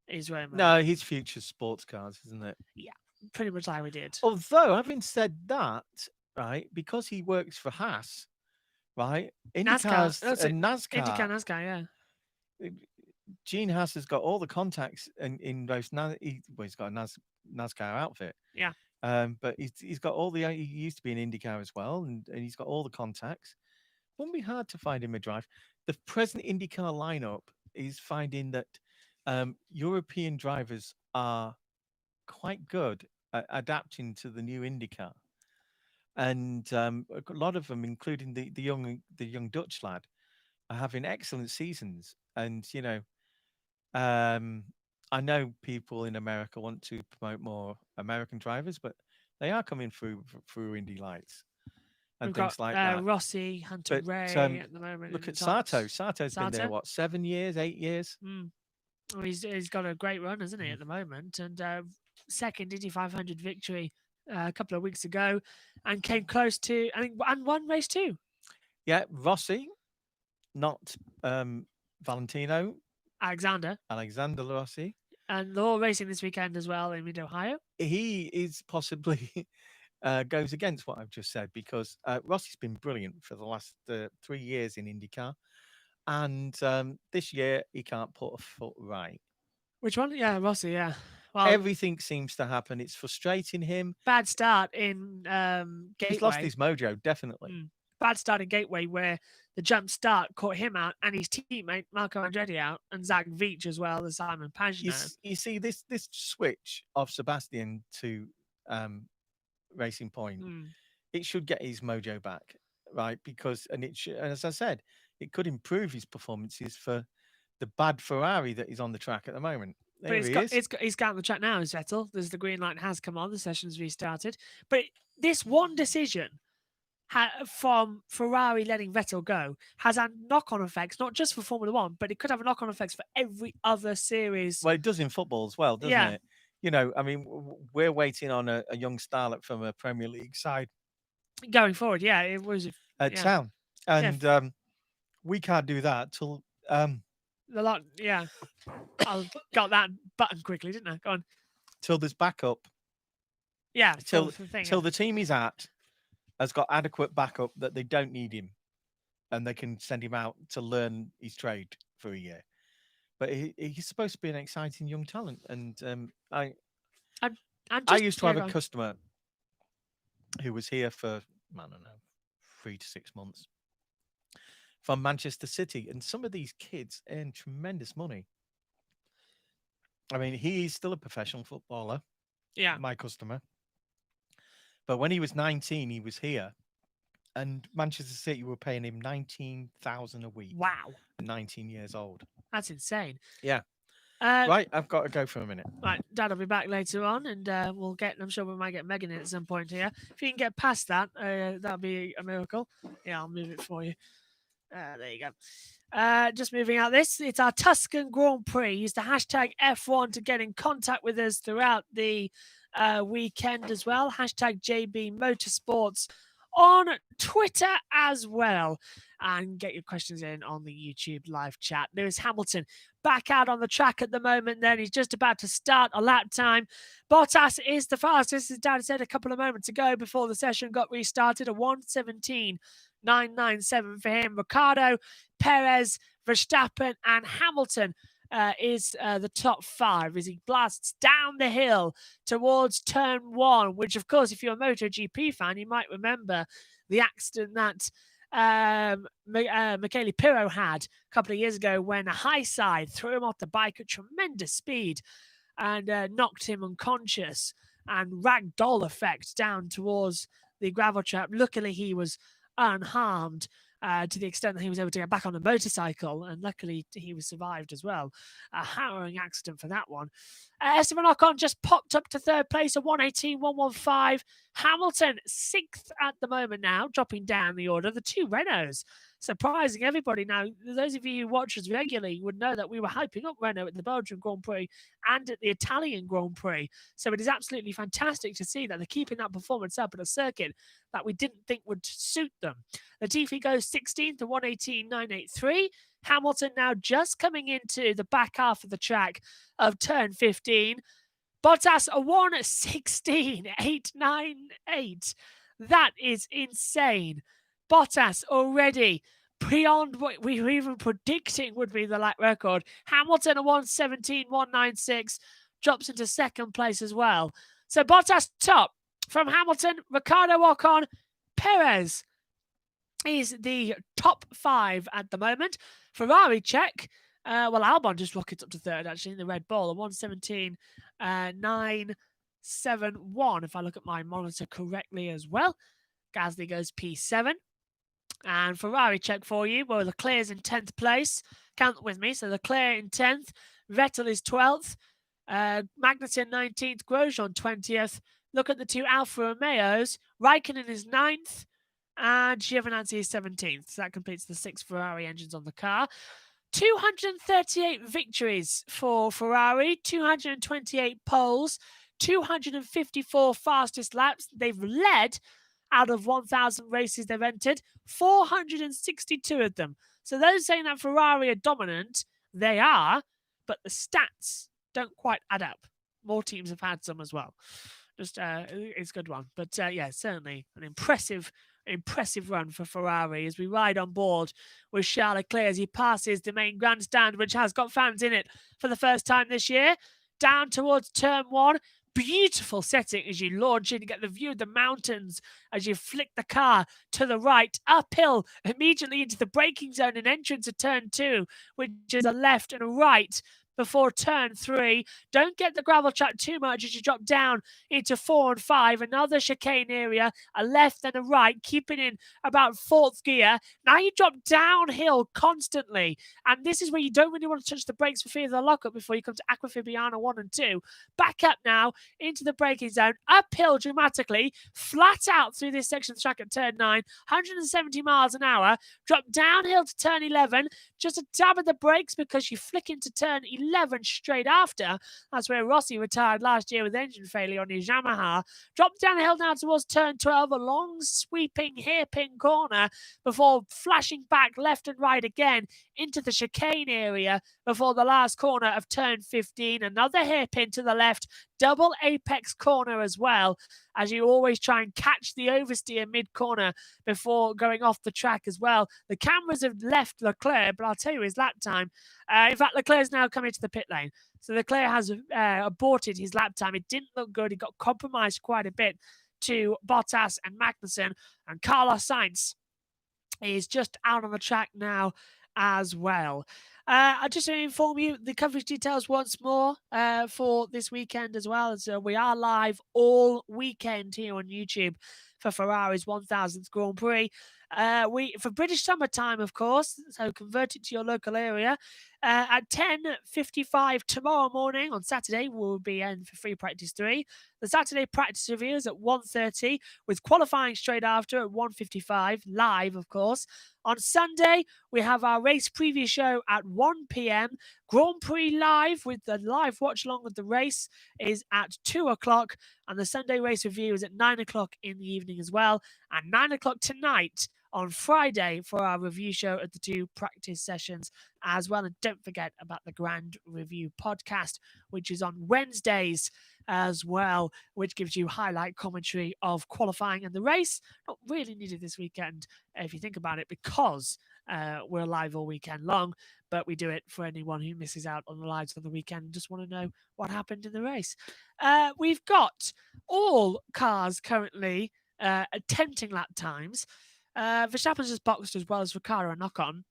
Is where no, his future sports cars, isn't it? Yeah, pretty much like we did. Although, having said that, right, because he works for Haas, right, IndyCars and NASCAR. NASCAR, yeah. Gene Haas has got all the contacts in those. He's got a NASCAR outfit. Yeah. But he's got all the. He used to be in IndyCar as well, and he's got all the contacts. Wouldn't be hard to find him a drive. The present IndyCar lineup is finding that European drivers are quite good at adapting to the new IndyCar, and a lot of them, including the young Dutch lad, are having excellent seasons. And I know people in America want to promote more American drivers, but they are coming through Indy Lights and We've things got, like that. Rossi, Hunter Ray at the moment. Look at Sato. Sato's been there, what, 7 years, 8 years? Well, he's got a great run, hasn't he, at the moment? And second Indy 500 victory a couple of weeks ago, and came close to, I think, and won race 2. Yeah, Rossi, not Valentino. Alexander Rossi. And they're all racing this weekend as well in Mid-Ohio. He is possibly goes against what I've just said, because Rossi's been brilliant for the last 3 years in IndyCar. And this year, he can't put a foot right. Which one? Yeah, Rossi, yeah. Well, everything seems to happen. It's frustrating him. Bad start in Gateway. He's lost his mojo, definitely. Bad start in Gateway, where the jump start caught him out and his teammate Marco Andretti out, and Zach Veach as well as Simon Pagenaud. You see, this switch of Sebastian to Racing Point, it should get his mojo back, right? Because, and as I said, it could improve his performances for the bad Ferrari that is on the track at the moment. But he's got on the track now, is Vettel. There's the green light has come on. The session's restarted. But this one decision from Ferrari letting Vettel go has had knock-on effects, not just for Formula One, but it could have knock-on effects for every other series. Well, it does in football as well, doesn't it? I mean, we're waiting on a young starlet from a Premier League side going forward. Yeah, it was at Town, and we can't do that till the lot. Yeah, I got that button quickly, didn't I? Go on. Till there's backup. Yeah, till the team he's at has got adequate backup that they don't need him, and they can send him out to learn his trade for a year. But he's supposed to be an exciting young talent, and I used to have a customer who was here for, I don't know, 3 to 6 months from Manchester City, and some of these kids earn tremendous money. I mean, he's still a professional footballer. Yeah, my customer. But when he was 19, he was here, and Manchester City were paying him $19,000 a week. Wow. 19 years old. That's insane. Yeah. Right, I've got to go for a minute. Right, Dad will be back later on, and I'm sure we might get Megan in at some point here. If you can get past that, that'll be a miracle. Yeah, I'll move it for you. There you go. Just moving out this, it's our Tuscan Grand Prix. Use the hashtag F1 to get in contact with us throughout the weekend as well. Hashtag JB Motorsports on Twitter as well. And get your questions in on the YouTube live chat. Lewis Hamilton back out on the track at the moment. Then he's just about to start a lap time. Bottas is the fastest, as Dad said a couple of moments ago before the session got restarted. A 1:17.997 for him. Ricciardo, Perez, Verstappen, and Hamilton is the top 5 as he blasts down the hill towards turn 1, which, of course, if you're a MotoGP fan, you might remember the accident that Michele Pirro had a couple of years ago when a high side threw him off the bike at tremendous speed and knocked him unconscious and ragdoll effect down towards the gravel trap. Luckily, he was unharmed to the extent that he was able to get back on a motorcycle, and luckily he was survived as well. A harrowing accident for that one. Esteban Ocon just popped up to third place, a 1:18.115. Hamilton, 6th at the moment now, dropping down the order. The two Renaults, surprising everybody. Now, those of you who watch us regularly would know that we were hyping up Renault at the Belgian Grand Prix and at the Italian Grand Prix. So it is absolutely fantastic to see that they're keeping that performance up at a circuit that we didn't think would suit them. Latifi goes 16th to 118.983. Hamilton now just coming into the back half of the track of turn 15. Bottas a 1:16.898. That is insane. Bottas already beyond what we were even predicting would be the lap record. Hamilton a 1:17.196 drops into second place as well. So Bottas top from Hamilton, Ricciardo Ocon, Perez is the top 5 at the moment. Ferrari check. Albon just rockets up to third, actually, in the Red Bull, a 1:17.971, if I look at my monitor correctly as well. Gasly goes P7. And Ferrari check for you. Well, Leclerc's in 10th place. Count with me. So Leclerc in 10th. Vettel is 12th. Magnussen 19th. Grosjean 20th. Look at the two Alfa Romeos. Raikkonen is 9th. And Giovinazzi is 17th. So that completes the 6 Ferrari engines on the car. 238 victories for Ferrari, 228 poles, 254 fastest laps. They've led out of 1,000 races they've entered, 462 of them. So those saying that Ferrari are dominant, they are, but the stats don't quite add up. More teams have had some as well. Just it's a good one. But yeah, certainly an impressive run for Ferrari as we ride on board with Charles Leclerc as he passes the main grandstand, which has got fans in it for the first time this year, down towards turn 1. Beautiful setting as you launch in, you get the view of the mountains as you flick the car to the right, uphill, immediately into the braking zone and entrance of turn 2, which is a left and a right before turn 3. Don't get the gravel trap too much as you drop down into 4 and 5. Another chicane area, a left and a right, keeping in about 4th gear. Now you drop downhill constantly. And this is where you don't really want to touch the brakes for fear of the lockup before you come to Aquafibiana 1 and 2. Back up now into the braking zone, uphill dramatically, flat out through this section of the track at turn 9, 170 miles an hour. Drop downhill to turn 11, just a dab of the brakes because you flick into turn 11 straight after. That's where Rossi retired last year with engine failure on his Yamaha. Dropped downhill now towards turn 12, a long sweeping hairpin corner before flashing back left and right again into the chicane area before the last corner of turn 15. Another hairpin to the left, double apex corner as well, as you always try and catch the oversteer mid-corner before going off the track as well. The cameras have left Leclerc, but I'll tell you his lap time. In fact, Leclerc's now coming to the pit lane. So Leclerc has aborted his lap time. It didn't look good. He got compromised quite a bit to Bottas and Magnussen. And Carlos Sainz is just out on the track now as well. I just want to inform you the coverage details once more for this weekend as well. So we are live all weekend here on YouTube for Ferrari's 1000th Grand Prix. For British summertime, of course, so convert it to your local area. At 10:55 tomorrow morning on Saturday, we'll be in for free practice 3. The Saturday practice review is at 1:30 with qualifying straight after at 1:55, live, of course. On Sunday, we have our race preview show at 1 p.m. Grand Prix live with the live watch along with the race is at 2 o'clock. And the Sunday race review is at 9 o'clock in the evening as well. And 9 o'clock tonight on Friday for our review show at the 2 practice sessions as well. And don't forget about the Grand Review podcast, which is on Wednesdays as well, which gives you highlight commentary of qualifying and the race. Not really needed this weekend, if you think about it, because we're live all weekend long, but we do it for anyone who misses out on the lives on the weekend and just want to know what happened in the race. We've got all cars currently attempting lap times. Verstappen's just boxed as well as Ricciardo and Ocon.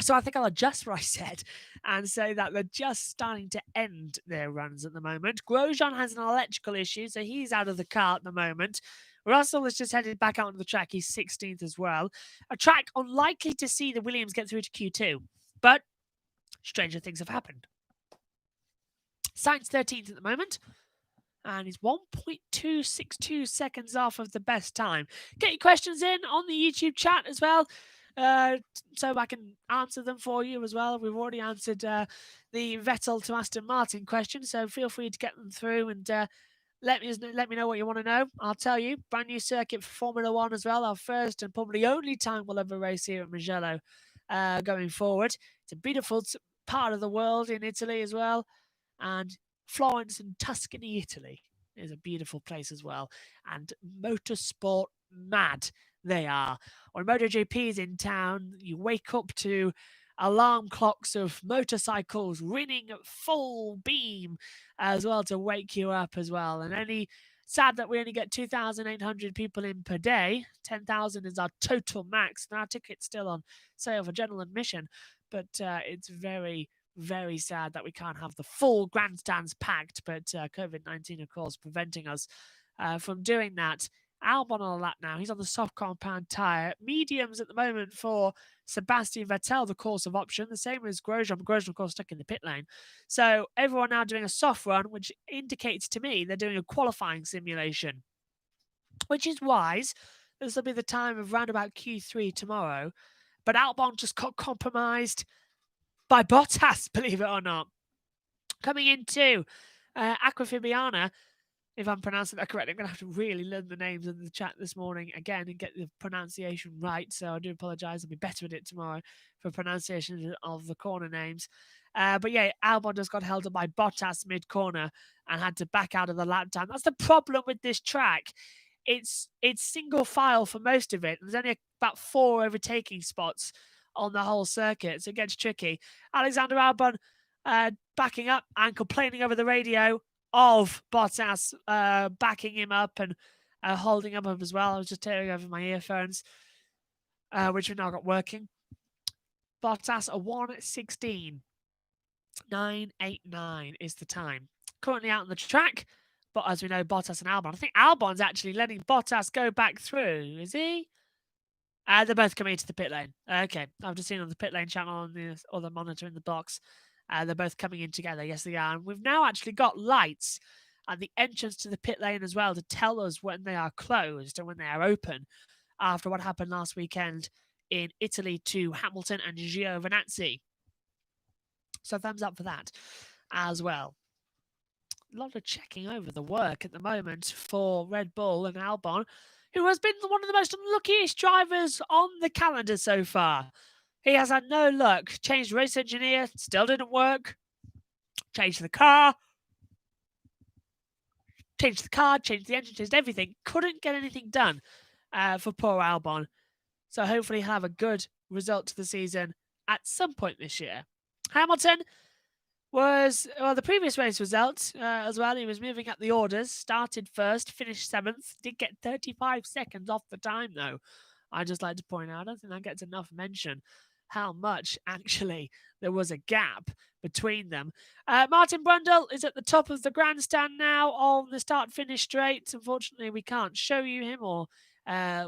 So I think I'll adjust what I said and say that they're just starting to end their runs at the moment. Grosjean has an electrical issue, so he's out of the car at the moment. Russell is just headed back out on the track. He's 16th as well. A track unlikely to see the Williams get through to Q2, but stranger things have happened. Sainz 13th at the moment. and he's 1.262 seconds off of the best time. Get your questions in on the YouTube chat as well, so I can answer them for you as well. We've already answered the Vettel to Aston Martin question, so feel free to get them through and let me know what you want to know. I'll tell you. Brand new circuit for Formula One as well. Our first and probably only time we'll ever race here at Mugello going forward. It's a beautiful part of the world in Italy as well, and Florence and Tuscany, Italy is a beautiful place as well. And motorsport mad they are. When MotoGP is in town, you wake up to alarm clocks of motorcycles running at full beam as well to wake you up as well. And sad that we only get 2,800 people in per day. 10,000 is our total max. And our ticket's still on sale for general admission. But it's very, very sad that we can't have the full grandstands packed. But COVID-19, of course, preventing us from doing that. Albon on a lap now. He's on the soft compound tyre. Mediums at the moment for Sebastian Vettel, the course of option. The same as Grosjean. Grosjean, of course, stuck in the pit lane. So everyone now doing a soft run, which indicates to me they're doing a qualifying simulation, which is wise. This will be the time of roundabout Q3 tomorrow. But Albon just got compromised by Bottas, believe it or not. Coming into Aqua Fabiana, if I'm pronouncing that correctly, I'm going to have to really learn the names in the chat this morning again and get the pronunciation right. So I do apologise. I'll be better at it tomorrow for pronunciation of the corner names. But yeah, Albon just got held up by Bottas mid-corner and had to back out of the lap time. That's the problem with this track. It's single file for most of it. There's only about 4 overtaking spots on the whole circuit, so it gets tricky. Alexander Albon backing up and complaining over the radio of Bottas backing him up and holding him up as well. I was just tearing over my earphones, which we've now got working. Bottas a 1:16.989 is the time. Currently out on the track, but as we know, Bottas and Albon. I think Albon's actually letting Bottas go back through, is he? They're both coming into the pit lane. Okay, I've just seen on the pit lane channel on the other monitor in the box. They're both coming in together. Yes, they are. And we've now actually got lights at the entrance to the pit lane as well to tell us when they are closed and when they are open after what happened last weekend in Italy to Hamilton and Giovinazzi. So thumbs up for that as well. A lot of checking over the work at the moment for Red Bull and Albon, who has been one of the most unluckiest drivers on the calendar so far. He has had no luck. Changed race engineer, still didn't work. Changed the car. Changed the engine, changed everything. Couldn't get anything done for poor Albon. So hopefully he'll have a good result to the season at some point this year. Hamilton was, the previous race result as well. He was moving up the orders. Started first, finished 7th. Did get 35 seconds off the time, though. I'd just like to point out, I don't think that gets enough mention how much actually there was a gap between them. Martin Brundle is at the top of the grandstand now on the start-finish straight. Unfortunately, we can't show you him or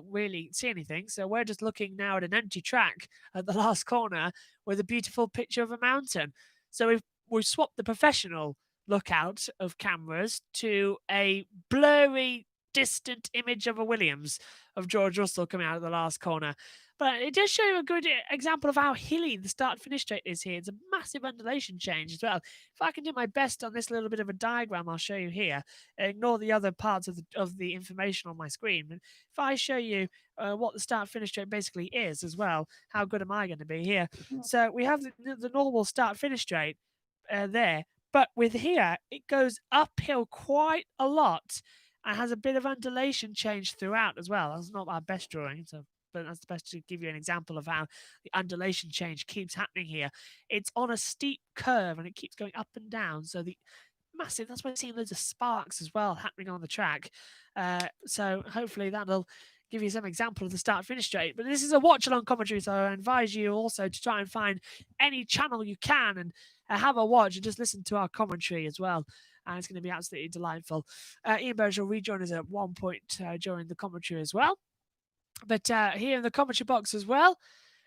really see anything. So we're just looking now at an empty track at the last corner with a beautiful picture of a mountain. So we've swapped the professional lookout of cameras to a blurry, distant image of a Williams of George Russell coming out of the last corner. But it does show you a good example of how hilly the start-finish straight is here. It's a massive undulation change as well. If I can do my best on this little bit of a diagram I'll show you here, ignore the other parts of the information on my screen. But if I show you what the start-finish straight basically is as well, how good am I going to be here? So we have the normal start-finish straight there. But with here, it goes uphill quite a lot and has a bit of undulation change throughout as well. That's not our best drawing, but that's the best to give you an example of how the undulation change keeps happening here. It's on a steep curve and it keeps going up and down. So the massive, that's why we're seeing loads of sparks as well happening on the track. So hopefully that'll give you some example of the start-finish straight. But this is a watch-along commentary, so I advise you also to try and find any channel you can and have a watch and just listen to our commentary as well. And it's going to be absolutely delightful. Ian Burge will rejoin us at one point during the commentary as well. But here in the commentary box as well,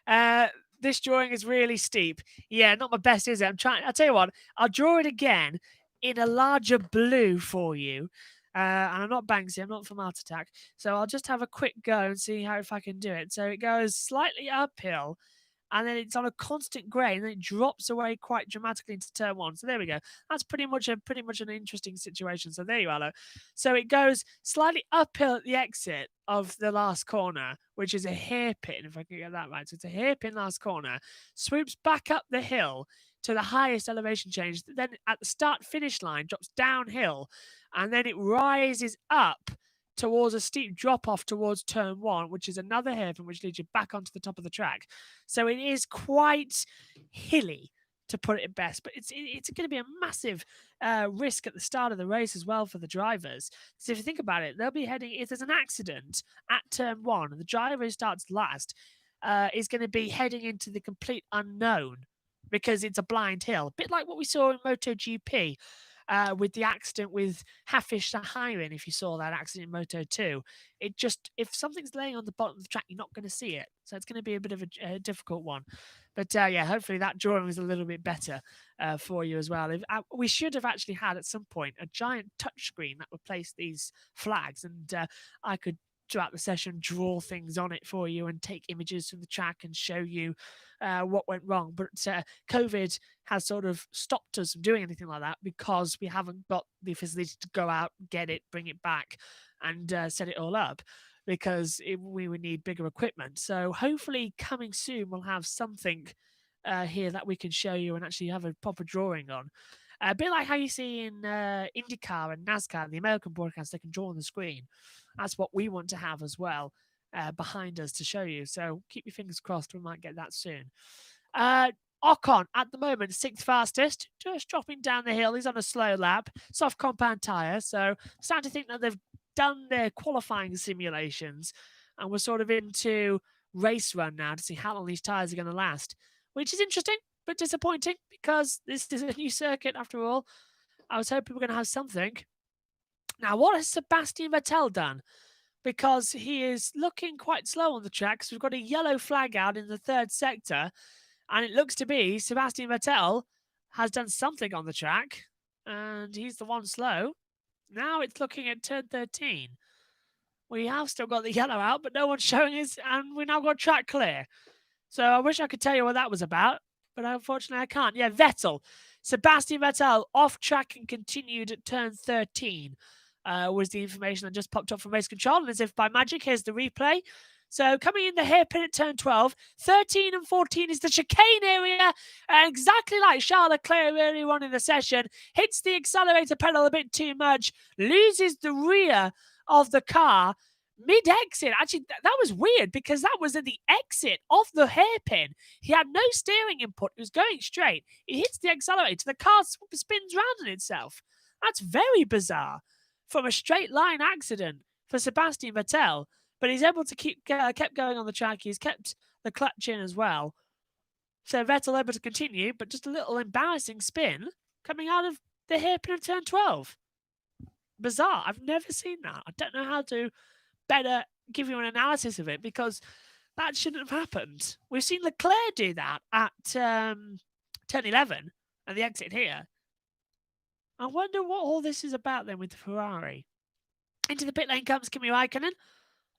this drawing is really steep. Yeah, not my best, is it? I'll tell you what, I'll draw it again in a larger blue for you. And I'm not Banksy, I'm not from Art Attack. So I'll just have a quick go and see if I can do it. So it goes slightly uphill, and then it's on a constant grey, and then it drops away quite dramatically into turn one. So there we go. That's pretty much an interesting situation. So there you are, look. So it goes slightly uphill at the exit of the last corner, which is a hairpin, if I can get that right. So it's a hairpin last corner, swoops back up the hill to the highest elevation change. Then at the start-finish line, drops downhill, and then it rises up towards a steep drop-off towards turn one, which is another hairpin which leads you back onto the top of the track. So it is quite hilly, to put it at best, but it's going to be a massive risk at the start of the race as well for the drivers. So if you think about it, they'll be heading, if there's an accident at turn one, the driver who starts last is going to be heading into the complete unknown because it's a blind hill, a bit like what we saw in MotoGP. With the accident with Hafiz Sahirin, if you saw that accident in Moto2, it just, if something's laying on the bottom of the track, you're not going to see it. So it's going to be a bit of a difficult one. But yeah, hopefully that drawing is a little bit better for you as well. We should have actually had at some point a giant touchscreen that would place these flags, and I could, throughout the session, draw things on it for you and take images from the track and show you what went wrong. But COVID has sort of stopped us from doing anything like that because we haven't got the facility to go out, get it, bring it back, and set it all up, because we would need bigger equipment. So hopefully coming soon we'll have something here that we can show you and actually have a proper drawing on. A bit like how you see in IndyCar and NASCAR, the American broadcast, they can draw on the screen. That's what we want to have as well behind us to show you. So keep your fingers crossed, we might get that soon. Ocon, at the moment, 6th fastest, just dropping down the hill. He's on a slow lap, soft compound tyre. So starting to think that they've done their qualifying simulations and we're sort of into race run now to see how long these tyres are going to last, which is interesting but disappointing because this is a new circuit after all. I was hoping we were going to have something. Now, what has Sebastian Vettel done? Because he is looking quite slow on the track. So we've got a yellow flag out in the third sector, and it looks to be Sebastian Vettel has done something on the track, and he's the one slow. Now it's looking at turn 13. We have still got the yellow out, but no one's showing us, and we now got track clear. So I wish I could tell you what that was about, but unfortunately I can't. Yeah, Vettel. Sebastian Vettel off track and continued at turn 13 was the information that just popped up from race control. And as if by magic, here's the replay. So coming in the hairpin at turn 12, 13 and 14 is the chicane area. And exactly like Charles Leclerc earlier on in the session, hits the accelerator pedal a bit too much, loses the rear of the car mid-exit. Actually, that was weird because that was at the exit of the hairpin. He had no steering input. He was going straight. He hits the accelerator. The car spins round on itself. That's very bizarre from a straight line accident for Sebastian Vettel. But he's able to kept going on the track. He's kept the clutch in as well. So Vettel able to continue, but just a little embarrassing spin coming out of the hairpin of turn 12. Bizarre. I've never seen that. I don't know how to better give you an analysis of it because that shouldn't have happened. We've seen Leclerc do that at turn 11 at the exit here. I wonder what all this is about then with the Ferrari. Into the pit lane comes Kimi Raikkonen.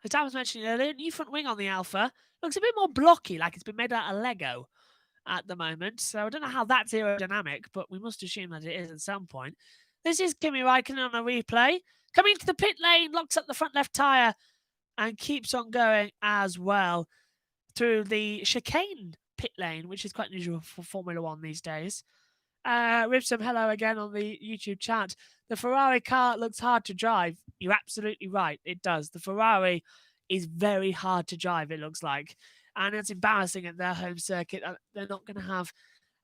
As I was mentioning earlier, new front wing on the Alpha. Looks a bit more blocky, like it's been made out of Lego at the moment. So I don't know how that's aerodynamic, but we must assume that it is at some point. This is Kimi Raikkonen on a replay. Coming into the pit lane, locks up the front left tyre and keeps on going as well through the chicane pit lane, which is quite unusual for Formula One these days. Ribsum, hello again on the YouTube chat. The Ferrari car looks hard to drive. You're absolutely right. It does. The Ferrari is very hard to drive, it looks like. And it's embarrassing at their home circuit. They're not going to have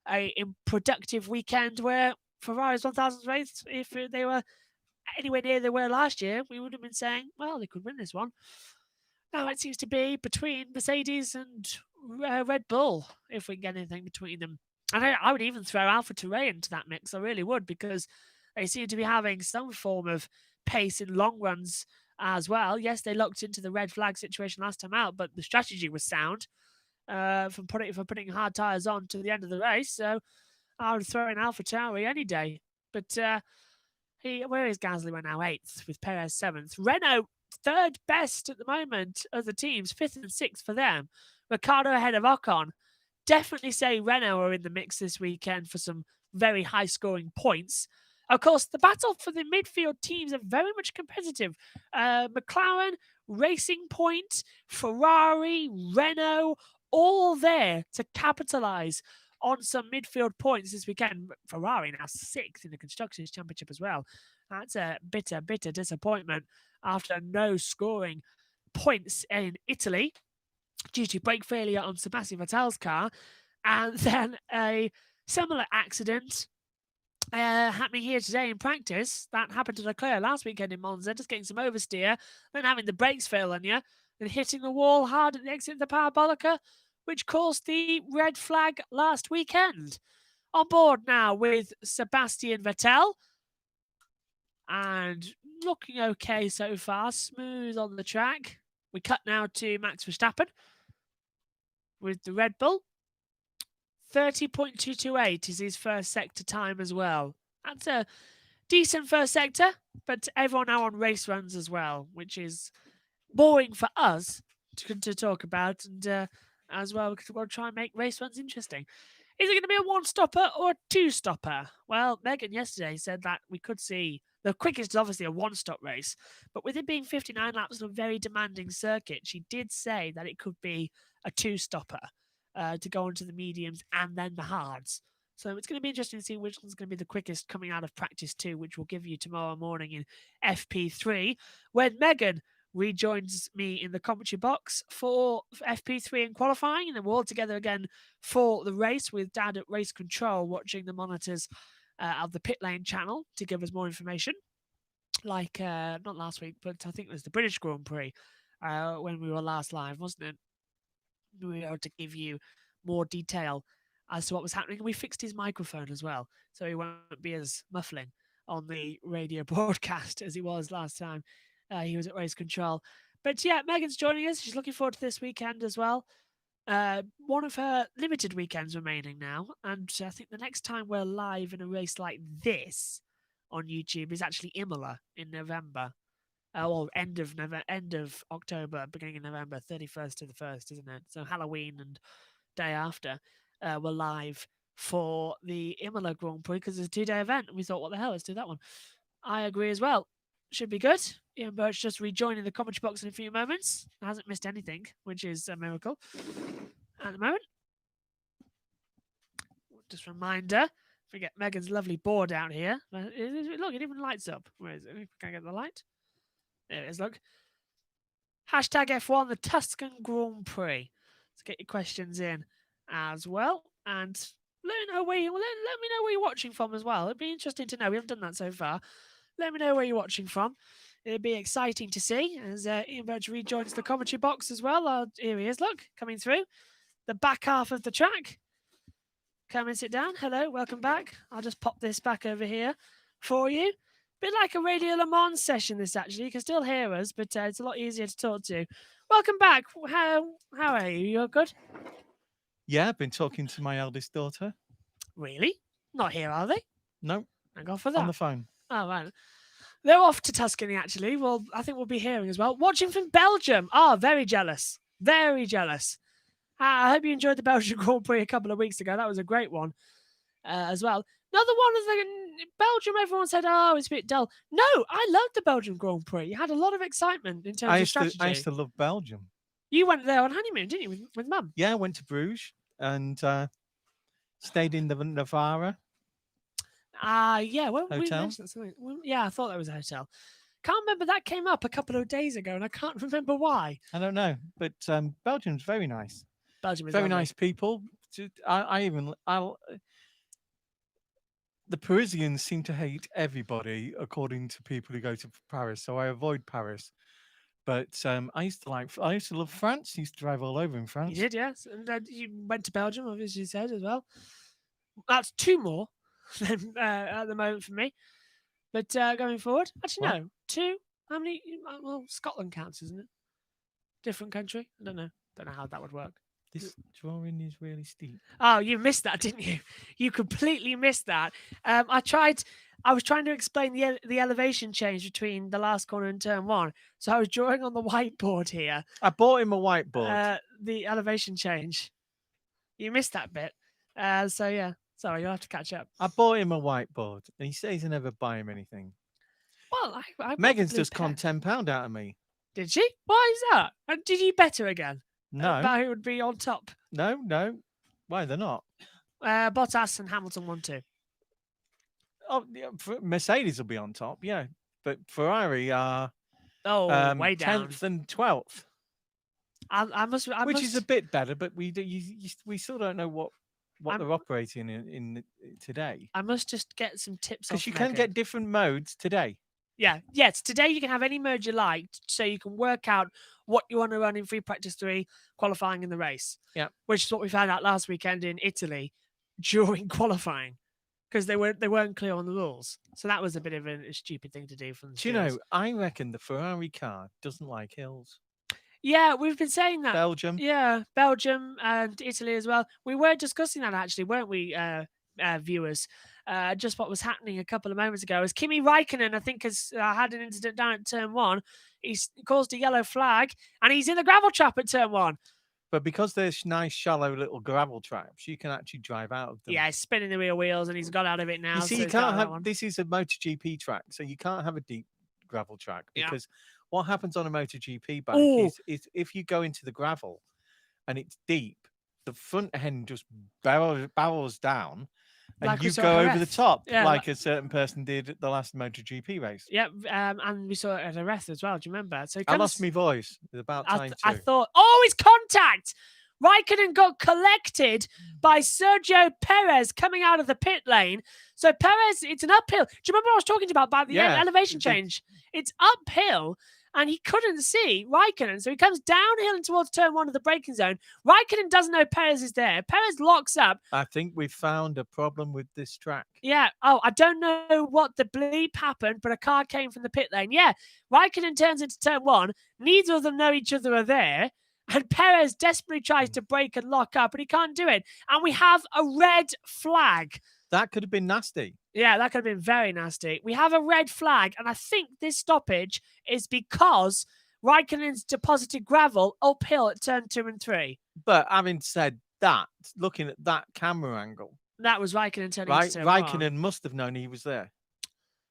a productive weekend where Ferrari's 1000th race. If they were anywhere near they were last year, we would have been saying, well, they could win this one. Now it seems to be between Mercedes and Red Bull, if we can get anything between them. And I would even throw AlphaTauri into that mix. I really would, because they seem to be having some form of pace in long runs as well. Yes, they locked into the red flag situation last time out, but the strategy was sound for putting hard tyres on to the end of the race. So I would throw in AlphaTauri any day. But where is Gasly? We're now 8th with Perez 7th. Renault 3rd best at the moment of the teams, 5th and 6th for them. Ricciardo ahead of Ocon. Definitely say Renault are in the mix this weekend for some very high-scoring points. Of course, the battle for the midfield teams are very much competitive. McLaren, Racing Point, Ferrari, Renault, all there to capitalise on some midfield points this weekend. Ferrari now 6th in the Constructors' Championship as well. That's a bitter, bitter disappointment after no scoring points in Italy due to brake failure on Sebastian Vettel's car. And then a similar accident happening here today in practice. That happened to Leclerc last weekend in Monza, just getting some oversteer, then having the brakes fail on you, and hitting the wall hard at the exit of the Parabolica, which caused the red flag last weekend. On board now with Sebastian Vettel, and looking okay so far, smooth on the track. We cut now to Max Verstappen with the Red Bull. 30.228 is his first sector time as well. That's a decent first sector, but everyone now on race runs as well, which is boring for us to talk about, and as well, because we'll try and make race runs interesting. Is it going to be a one-stopper or a two-stopper? Well, Megan yesterday said that we could see the quickest is obviously a one-stop race, but with it being 59 laps on a very demanding circuit, she did say that it could be a two-stopper to go into the mediums and then the hards. So it's going to be interesting to see which one's going to be the quickest coming out of practice 2, which we'll give you tomorrow morning in FP3, when Megan rejoins me in the commentary box for FP3 in qualifying, and then we're all together again for the race with Dad at Race Control watching the monitors of the pit lane channel to give us more information. Like, not last week, but I think it was the British Grand Prix when we were last live, wasn't it? We were able to give you more detail as to what was happening. We fixed his microphone as well, so he won't be as muffling on the radio broadcast as he was last time he was at Race Control. But yeah, Megan's joining us. She's looking forward to this weekend as well. One of her limited weekends remaining now, and I think the next time we're live in a race like this on YouTube is actually Imola in November. Or end of October, beginning of November, 31st to the 1st, isn't it? So Halloween and day after, we're live for the Imola Grand Prix because it's a 2-day event. We thought, what the hell, let's do that one. I agree as well. Should be good. Ian Birch just rejoining the commentary box in a few moments. Hasn't missed anything, which is a miracle at the moment. Just a reminder, forget Megan's lovely board out here. Look, it even lights up. Where is it? Can I get the light? There it is, look. Hashtag F1, the Tuscan Grand Prix. Let's get your questions in as well. And let me know where you're watching from as well. It'd be interesting to know. We haven't done that so far. Let me know where you're watching from. It'd be exciting to see as Ian Birch rejoins the commentary box as well. Here he is, look, coming through. The back half of the track. Come and sit down. Hello, welcome back. I'll just pop this back over here for you. Bit like a Radio Le Mans session, this actually. You can still hear us, but it's a lot easier to talk to. Welcome back. How are you? You're good? Yeah, I've been talking to my eldest daughter. Really? Not here, are they? No. Thank God for that. On the phone. Oh, right. They're off to Tuscany, actually. Well, I think we'll be hearing as well. Watching from Belgium. Oh, very jealous. Very jealous. I hope you enjoyed the Belgian Grand Prix a couple of weeks ago. That was a great one as well. Another one is like Belgium, everyone said, oh, it's a bit dull. No, I loved the Belgian Grand Prix. You had a lot of excitement in terms of strategy. I used to love Belgium. You went there on honeymoon, didn't you, with Mum? Yeah, I went to Bruges and stayed in the Navara. Yeah. Hotel? Yeah, I thought that was a hotel. Can't remember, that came up a couple of days ago, and I can't remember why. I don't know, but Belgium's very nice. Belgium is very lovely. Nice people. The Parisians seem to hate everybody, according to people who go to Paris. So I avoid Paris. But I used to love France. I used to drive all over in France. You did, yes. And you went to Belgium, obviously you said as well. That's 2 more than at the moment for me. But going forward, actually no, 2. How many? Well, Scotland counts, isn't it? Different country. I don't know how that would work. This drawing is really steep. Oh, you missed that, didn't you? You completely missed that. I was trying to explain the elevation change between the last corner and turn one. So I was drawing on the whiteboard here. I bought him a whiteboard. The elevation change. You missed that bit. So yeah, sorry, you'll have to catch up. I bought him a whiteboard, and he says I never buy him anything. Well, Megan's just conned £10 out of me. Did she? Why is that? And did you bet her again? No. About who would be on top? No. Why they're not? Bottas and Hamilton won too. Oh, Mercedes will be on top, yeah, but Ferrari are way down, 10th and 12th. Which is a bit better, but we still don't know what they're operating in today. I must just get some tips because you can get different modes today. Yeah, yes. Today you can have any mode you like, so you can work out what you want to run in free practice 3, qualifying in the race. Yeah, which is what we found out last weekend in Italy during qualifying, because they weren't clear on the rules. So that was a bit of a stupid thing to do from the. Do you know? I reckon the Ferrari car doesn't like hills. Yeah, we've been saying that. Belgium. Yeah, Belgium and Italy as well. We were discussing that actually, weren't we, viewers? Just what was happening a couple of moments ago as Kimi Raikkonen, I think, has had an incident down at turn 1. He's caused a yellow flag, and he's in the gravel trap at turn 1. But because there's nice, shallow little gravel traps, you can actually drive out of them. Yeah, he's spinning the rear wheels, and he's got out of it now. You see, you can't have. This is a MotoGP track, so you can't have a deep gravel track because what happens on a MotoGP bike is if you go into the gravel and it's deep, the front end just barrels down. And like you go over the top, like a certain person did at the last MotoGP race. Yep, and we saw it at Jerez as well. Do you remember? So I lost my voice. It was about time I thought, it's contact! Raikkonen got collected by Sergio Perez coming out of the pit lane. So Perez, it's an uphill. Do you remember what I was talking about the elevation change? It's uphill. And he couldn't see Raikkonen. So he comes downhill and towards turn 1 of the braking zone. Raikkonen doesn't know Perez is there. Perez locks up. I think we found a problem with this track. Yeah. Oh, I don't know what the bleep happened, but a car came from the pit lane. Yeah. Raikkonen turns into turn 1. Neither of them know each other are there. And Perez desperately tries to brake and lock up, but he can't do it. And we have a red flag. That could have been nasty. Yeah, that could have been very nasty. We have a red flag, and I think this stoppage is because Raikkonen's deposited gravel uphill at turn 2 and 3. But having said that, looking at that camera angle, that was Raikkonen turning into turn Raikkonen must have known he was there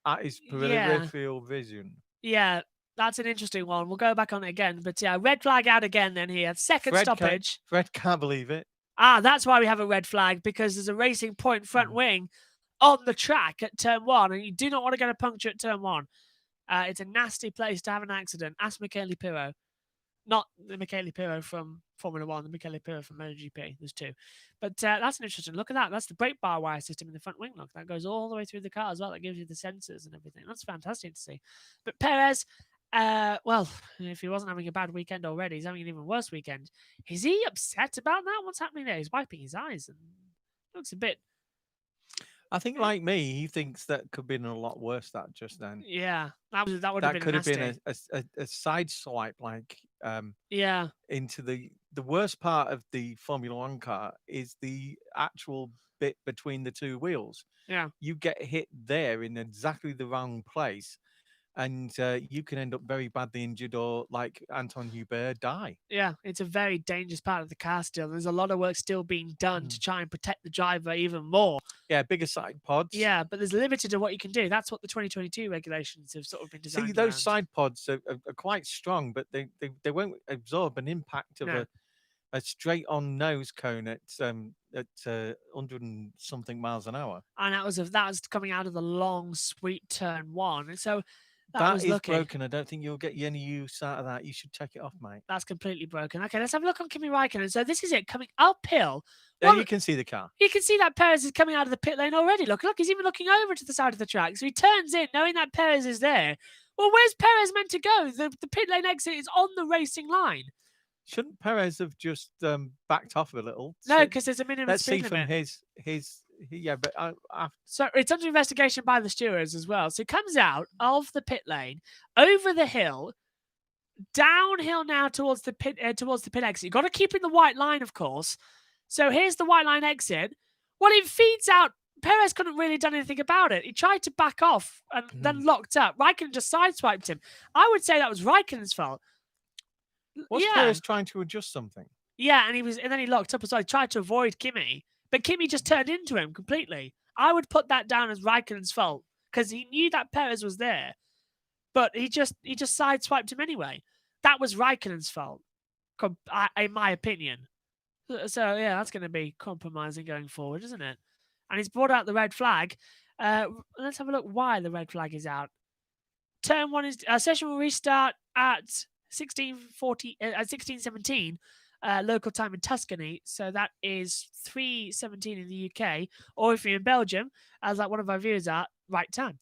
at his peripheral vision. Yeah, that's an interesting one. We'll go back on it again. But yeah, red flag out again then here. Second stoppage. Fred can't believe it. That's why we have a red flag, because there's a Racing Point front wing on the track at turn 1, and you do not want to get a puncture at turn 1. It's a nasty place to have an accident. Ask Michele Pirro. Not the Michele Pirro from Formula 1, the Michele Pirro from MotoGP. There's 2. But that's an interesting look at that. That's the brake bar wire system in the front wing look. That goes all the way through the car as well. That gives you the sensors and everything. That's fantastic to see. But Perez, well, if he wasn't having a bad weekend already, he's having an even worse weekend. Is he upset about that? What's happening there? He's wiping his eyes and looks a bit. I think, like me, he thinks that could have been a lot worse. That just then, yeah, that would have been. Could have been a side swipe, like into the worst part of the Formula 1 car is the actual bit between the 2 wheels. Yeah, you get hit there in exactly the wrong place. And you can end up very badly injured or, like Anton Hubert, die. Yeah, it's a very dangerous part of the car still. There's a lot of work still being done to try and protect the driver even more. Yeah, bigger side pods. Yeah, but there's limited to what you can do. That's what the 2022 regulations have sort of been designed. See, those side pods are quite strong, but they won't absorb an impact of a straight-on nose cone at 100 and something miles an hour. And that was coming out of the long, sweet turn 1. And so that is broken. I don't think you'll get any use out of that. You should take it off, mate. That's completely broken. Okay, let's have a look on Kimi Raikkonen. So this is it, coming uphill. There you can see the car. You can see that Perez is coming out of the pit lane already. Look, he's even looking over to the side of the track. So he turns in, knowing that Perez is there. Well, where's Perez meant to go? The pit lane exit is on the racing line. Shouldn't Perez have just backed off a little? No, because there's a minimum speed limit. Let's see from his. Yeah, but so it's under investigation by the stewards as well. So he comes out of the pit lane, over the hill, Downhill now towards the pit exit. You've got to keep in the white line, of course. So here's the white line exit. Well, it feeds out. Perez couldn't really done anything about it. He tried to back off and then locked up. Raikkonen just sideswiped him. I would say that was Raikkonen's fault. Was Perez trying to adjust something? Yeah, and then he locked up as well. He tried to avoid Kimi, but Kimi just turned into him completely. I would put that down as Raikkonen's fault because he knew that Perez was there, but he just sideswiped him anyway. That was Raikkonen's fault, in my opinion. So yeah, that's going to be compromising going forward, isn't it? And he's brought out the red flag. Let's have a look why the red flag is out. Turn 1 is session will restart at 16:17 local time in Tuscany. So that is 3:17 in the UK, or if you're in Belgium, as like one of our viewers are, right time.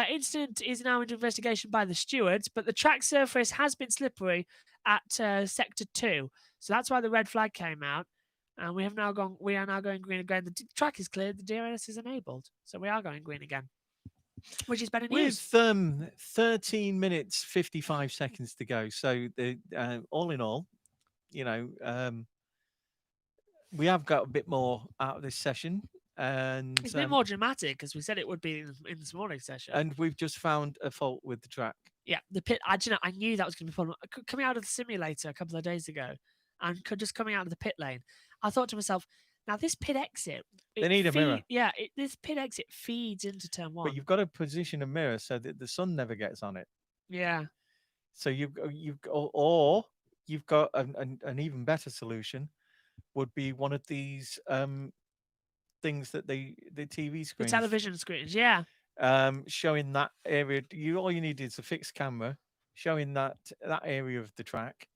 Incident is now under investigation by the stewards, but the track surface has been slippery at sector 2, so that's why the red flag came out. And we are now going green again. The track is cleared. The DRS is enabled, so we are going green again, which is better news. With 13 minutes 55 seconds to go, so all in all, we have got a bit more out of this session, and it's a bit more dramatic, as we said it would be in this morning's session. And we've just found a fault with the track. Yeah, the pit. I knew that was going to be fun. Coming out of the simulator a couple of days ago, and just coming out of the pit lane, I thought to myself, now this pit exit, they need a mirror. Yeah, this pit exit feeds into turn 1. But you've got to position a mirror so that the sun never gets on it. Yeah. So you've got an even better solution. Would be one of these things that the TV screens, the television screens, yeah, showing that area. All you need is a fixed camera showing that area of the track,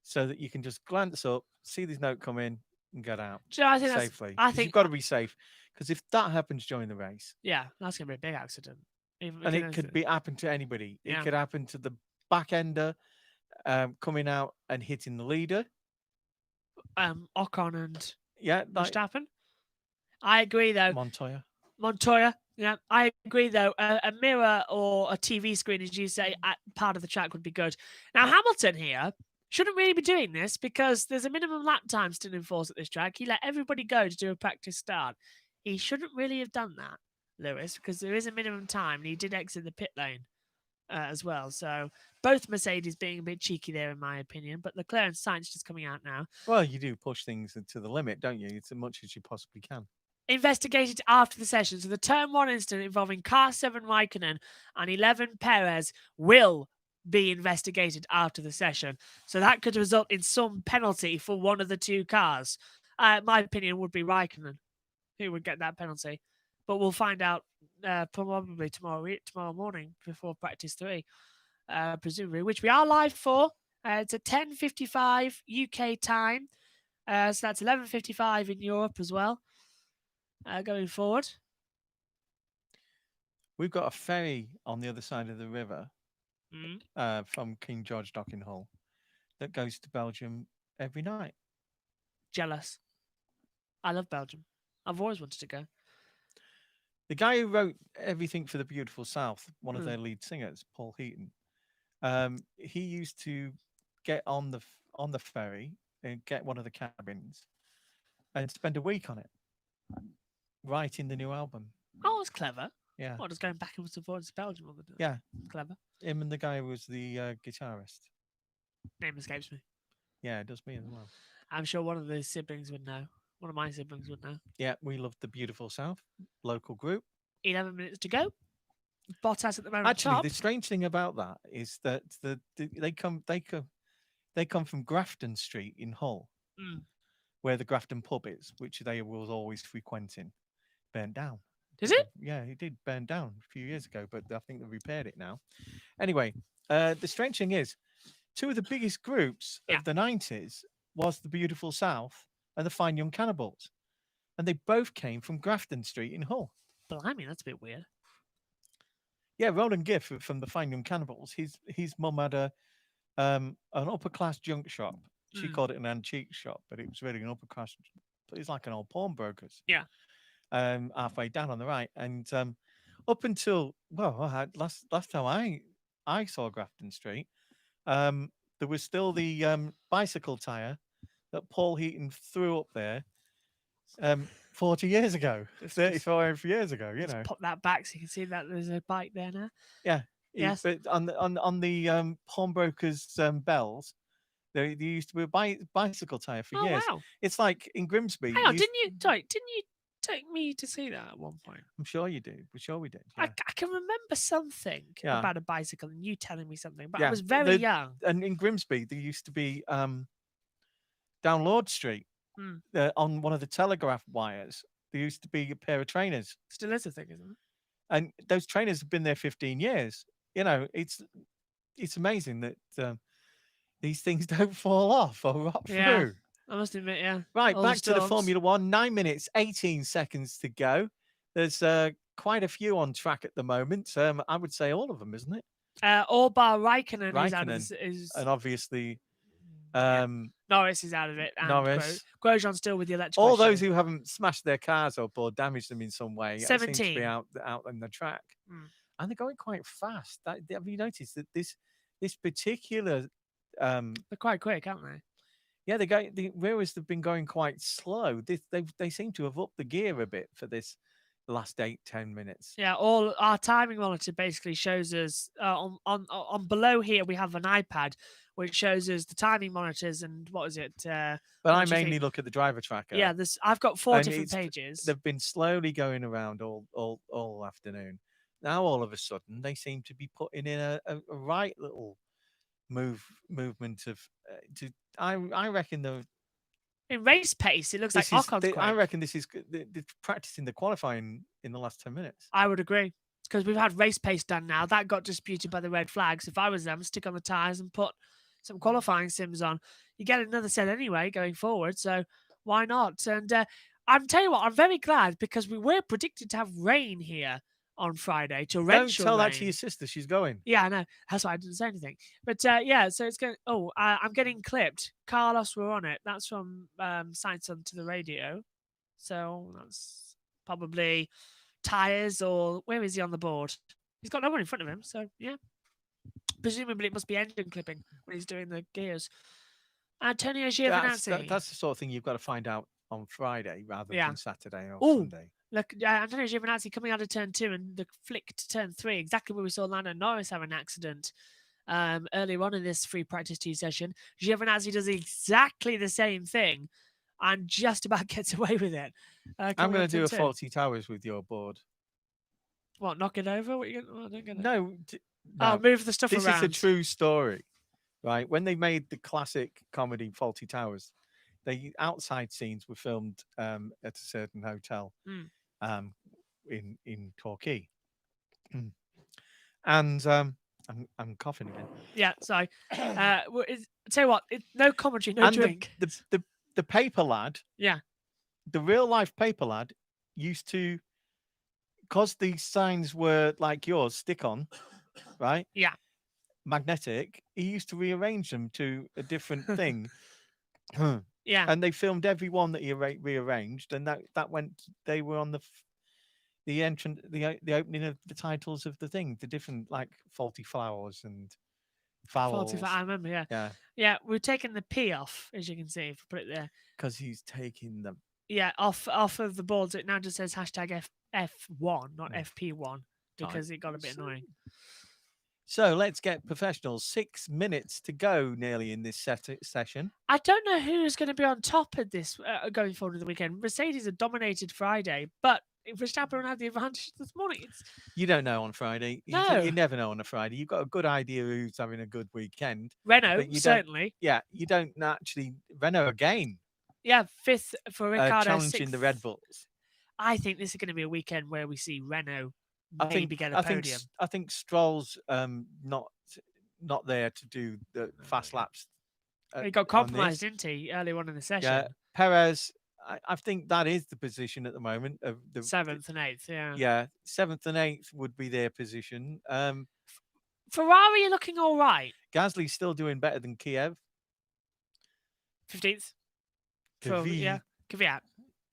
so that you can just glance up, see this note come in, and get out safely. I think you've got to be safe, because if that happens during the race, that's going to be a big accident. And it could happen to anybody. Yeah. It could happen to the back ender coming out and hitting the leader. Ocon and Verstappen. I agree, though. Montoya. Yeah, I agree, though. A mirror or a TV screen, as you say, at part of the track would be good. Now, Hamilton here shouldn't really be doing this, because there's a minimum lap time still in force at this track. He let everybody go to do a practice start. He shouldn't really have done that, Lewis, because there is a minimum time, and he did exit the pit lane as well. So both Mercedes being a bit cheeky there, in my opinion. But Leclerc and Sainz just coming out now. Well, you do push things to the limit, don't you? It's as much as you possibly can. Investigated after the session. So the turn 1 incident involving car 7 Raikkonen and 11 Perez will be investigated after the session. So that could result in some penalty for one of the two cars. My opinion would be Raikkonen who would get that penalty. But we'll find out probably tomorrow morning before practice 3, presumably, which we are live for. It's at 10:55 UK time. So that's 11:55 in Europe as well. Going forward, we've got a ferry on the other side of the river from King George Dock in Hull that goes to Belgium every night. Jealous. I love Belgium. I've always wanted to go. The guy who wrote Everything for the Beautiful South, one of their lead singers, Paul Heaton, he used to get on the ferry and get one of the cabins and spend a week on it, writing the new album. Oh, it's clever. Yeah. Just going back and forwards to Belgium. Yeah. Clever. Him and the guy who was the guitarist. Name escapes me. Yeah, it does me as well. I'm sure one of the siblings would know. One of my siblings would know. Yeah, we love the Beautiful South local group. 11 minutes to go. Bottas at the moment. Actually, the strange thing about that is that they come from Grafton Street in Hull, where the Grafton pub is, which they was always frequenting, burnt down. Is it? Yeah, it did burn down a few years ago, but I think they've repaired it now. Anyway, the strange thing is, two of the biggest groups of the 90s was the Beautiful South and the Fine Young Cannibals. And they both came from Grafton Street in Hull. Blimey, that's a bit weird. Yeah, Roland Giff from the Fine Young Cannibals, his mum had an upper class junk shop. She called it an antique shop, but it was really an upper class. It's like an old pawnbroker's. Yeah. Halfway down on the right, and up until last time I saw Grafton Street there was still the bicycle tire that Paul Heaton threw up there 40 years ago, 35 years ago. You know, pop that back so you can see that there's a bike there now. Yeah. Yes. But on the pawnbrokers' bells, there used to be a bicycle tire for years. Wow. It's like in Grimsby. Hang on, didn't you take me to see that at one point? I'm sure you did. I'm sure we did. Yeah. I can remember something about a bicycle and you telling me something, but I was very young. And in Grimsby, there used to be down Lord Street on one of the telegraph wires. There used to be a pair of trainers. Still is a thing, isn't it? And those trainers have been there 15 years. You know, it's amazing that these things don't fall off or rot through. I must admit, yeah. Right, back to the Formula One. 9 minutes, 18 seconds to go. There's quite a few on track at the moment. I would say all of them, isn't it? All bar Raikkonen is out of and obviously Norris is out of it. And Norris. Grosjean's still with the electrical. All those who haven't smashed their cars up or damaged them in some way 17 seem to be out on the track. And they're going quite fast. Have you noticed that this particular they're quite quick, aren't they? Yeah, whereas they've been going quite slow, they seem to have upped the gear a bit for this last 8-10 minutes. Yeah, all our timing monitor basically shows us on below here we have an iPad which shows us the timing monitors and what is it? But I mainly look at the driver tracker. Yeah, I've got 4 different pages. They've been slowly going around all afternoon. Now all of a sudden they seem to be putting in a right little movement of I reckon in race pace it looks like Ocon's I reckon this is the practicing the qualifying in the last 10 minutes. I would agree, because we've had race pace done now. That got disputed by the red flags. If I was them, stick on the tires and put some qualifying sims on. You get another set anyway going forward, so why not? And I'm telling you what, I'm very glad, because we were predicted to have rain here on Friday, torrential Don't tell rain. that to your sister. She's going. Yeah, I know. That's why I didn't say anything. But yeah, so it's going. Oh, I'm getting clipped. Carlos, we're on it. That's from Science on to the radio. So that's probably tires, or where is he on the board? He's got no one in front of him. So yeah, presumably it must be engine clipping when he's doing the gears. Antonio Giovinazzi. That's the sort of thing you've got to find out on Friday rather than Saturday or Sunday. Look, Antonio Giovinazzi coming out of turn 2 and the flick to turn 3, exactly where we saw Lando Norris have an accident earlier on in this free practice 2 session. Giovinazzi does exactly the same thing and just about gets away with it. I'm going to do a Faulty Towers with your board. What, knock it over? What are you gonna... No. Oh, move the stuff around. This is a true story, right? When they made the classic comedy Faulty Towers, the outside scenes were filmed at a certain hotel in Torquay. And I'm coughing again. Yeah, sorry. Tell you what, no commentary, no drink. The paper lad, the real life paper lad used to, because these signs were like yours, stick on, right? Yeah. Magnetic. He used to rearrange them to a different thing. Yeah. And they filmed every one that he rearranged, and that went. They were on the entrance, the opening of the titles of the thing, the different like Faulty Flowers and Fowls. I remember, yeah. We're taking the P off, as you can see, if we put it there. Because he's taking them. Yeah, off of the boards. It now just says hashtag F1, not FP1, because it got a bit annoying. So let's get professional. 6 minutes to go nearly in this session. I don't know who's going to be on top of this going forward to the weekend. Mercedes had dominated Friday, but Verstappen had the advantage this morning. You don't know on Friday. No. You never know on a Friday. You've got a good idea who's having a good weekend. Renault, certainly. Yeah, you don't actually. Renault again. Yeah, 5th for Ricciardo. Challenging 6th. the Red Bulls. I think this is going to be a weekend where we see Renault maybe get a podium. I think Stroll's not there to do the fast laps. He got compromised, didn't he, earlier on in the session? Yeah, Perez. I think that is the position at the moment of the 7th and 8th. Yeah. Yeah, 7th and 8th would be their position. Ferrari are looking all right. Gasly's still doing better than Kiev. 15th. Kvyat.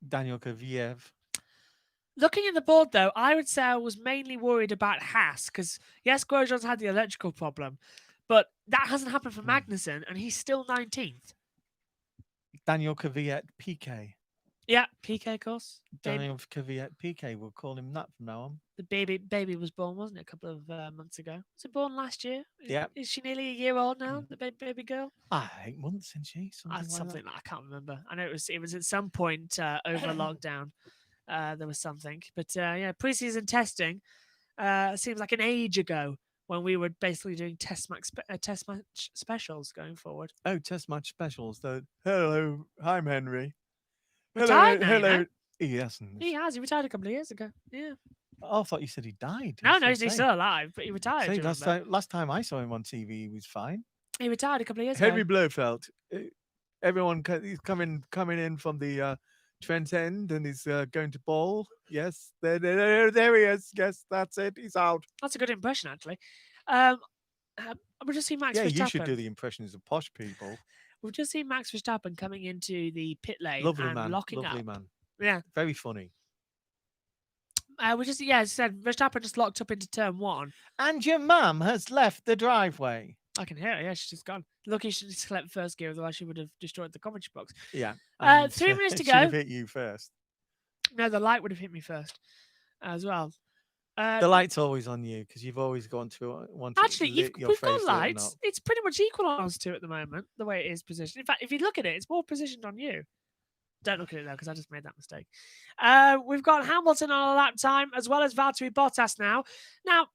Daniel Kvyat. Looking at the board, though, I would say I was mainly worried about Haas because, yes, Grosjean's had the electrical problem, But that hasn't happened for Magnussen, and he's still 19th. Daniel Kvyat PK. Yeah, PK, of course. Daniel Kvyat PK. We'll call him that from now on. The baby was born, wasn't it, a couple of months ago? Was it born last year? Yeah. Is she nearly a year old now? The baby girl? 8 months, isn't she? Something like that. I can't remember. I know it was at some point over lockdown. There was something, but yeah, preseason testing seems like an age ago when we were basically doing test match specials going forward. Oh, test match specials. Hello, I'm Henry. Retired now, hello. You know? He hasn't. He has. He retired a couple of years ago. Yeah. Oh, I thought you said he died. No, he's still alive, but he retired. Last time I saw him on TV, he was fine. He retired a couple of years Henry ago. Blofeld. Everyone, he's coming in from the Trent End, and he's going to bowl. Yes, there he is. Yes, that's it. He's out. That's a good impression, actually. We've just seen Max Verstappen. Yeah, you should do the impressions of posh people. We've just seen Max Verstappen coming into the pit lane Lovely and man. locking Lovely up. Man. Yeah. Very funny. We just, as I said, Verstappen just locked up into turn 1. And your mum has left the driveway. I can hear her. Yeah, she's just gone. Lucky she just slept first gear, otherwise she would have destroyed the commentary box. Yeah. 3 minutes to go. Should have hit you first. No, the light would have hit me first as well. The light's always on you because you've always gone to one. Actually, we've got lights. It's pretty much equal on us two at the moment, the way it is positioned. In fact, if you look at it, it's more positioned on you. Don't look at it though, because I just made that mistake. We've got Hamilton on a lap time as well as Valtteri Bottas now. Now,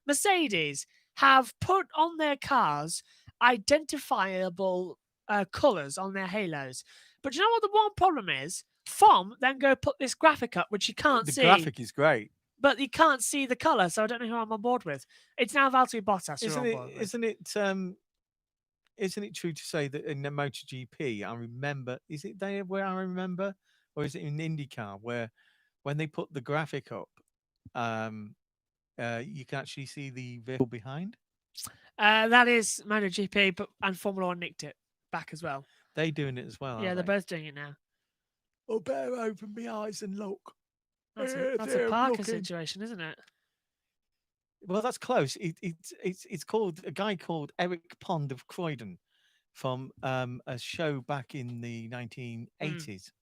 Mercedes have put on their cars identifiable colours on their halos. But you know what the one problem is? FOM then go put this graphic up, which you can't see. The graphic is great. But you can't see the colour, so I don't know who I'm on board with. It's now Valtteri Bottas. Isn't it true to say that in the MotoGP, I remember, is it there where I remember, or is it in IndyCar where when they put the graphic up, you can actually see the vehicle behind? That is MotoGP, and Formula One nicked it back as well. They're doing it as well. Yeah, they're both doing it now. I better open my eyes and look. That's a Parker situation, isn't it? Well, that's close. It's called a guy called Eric Pond of Croydon from a show back in the 1980s,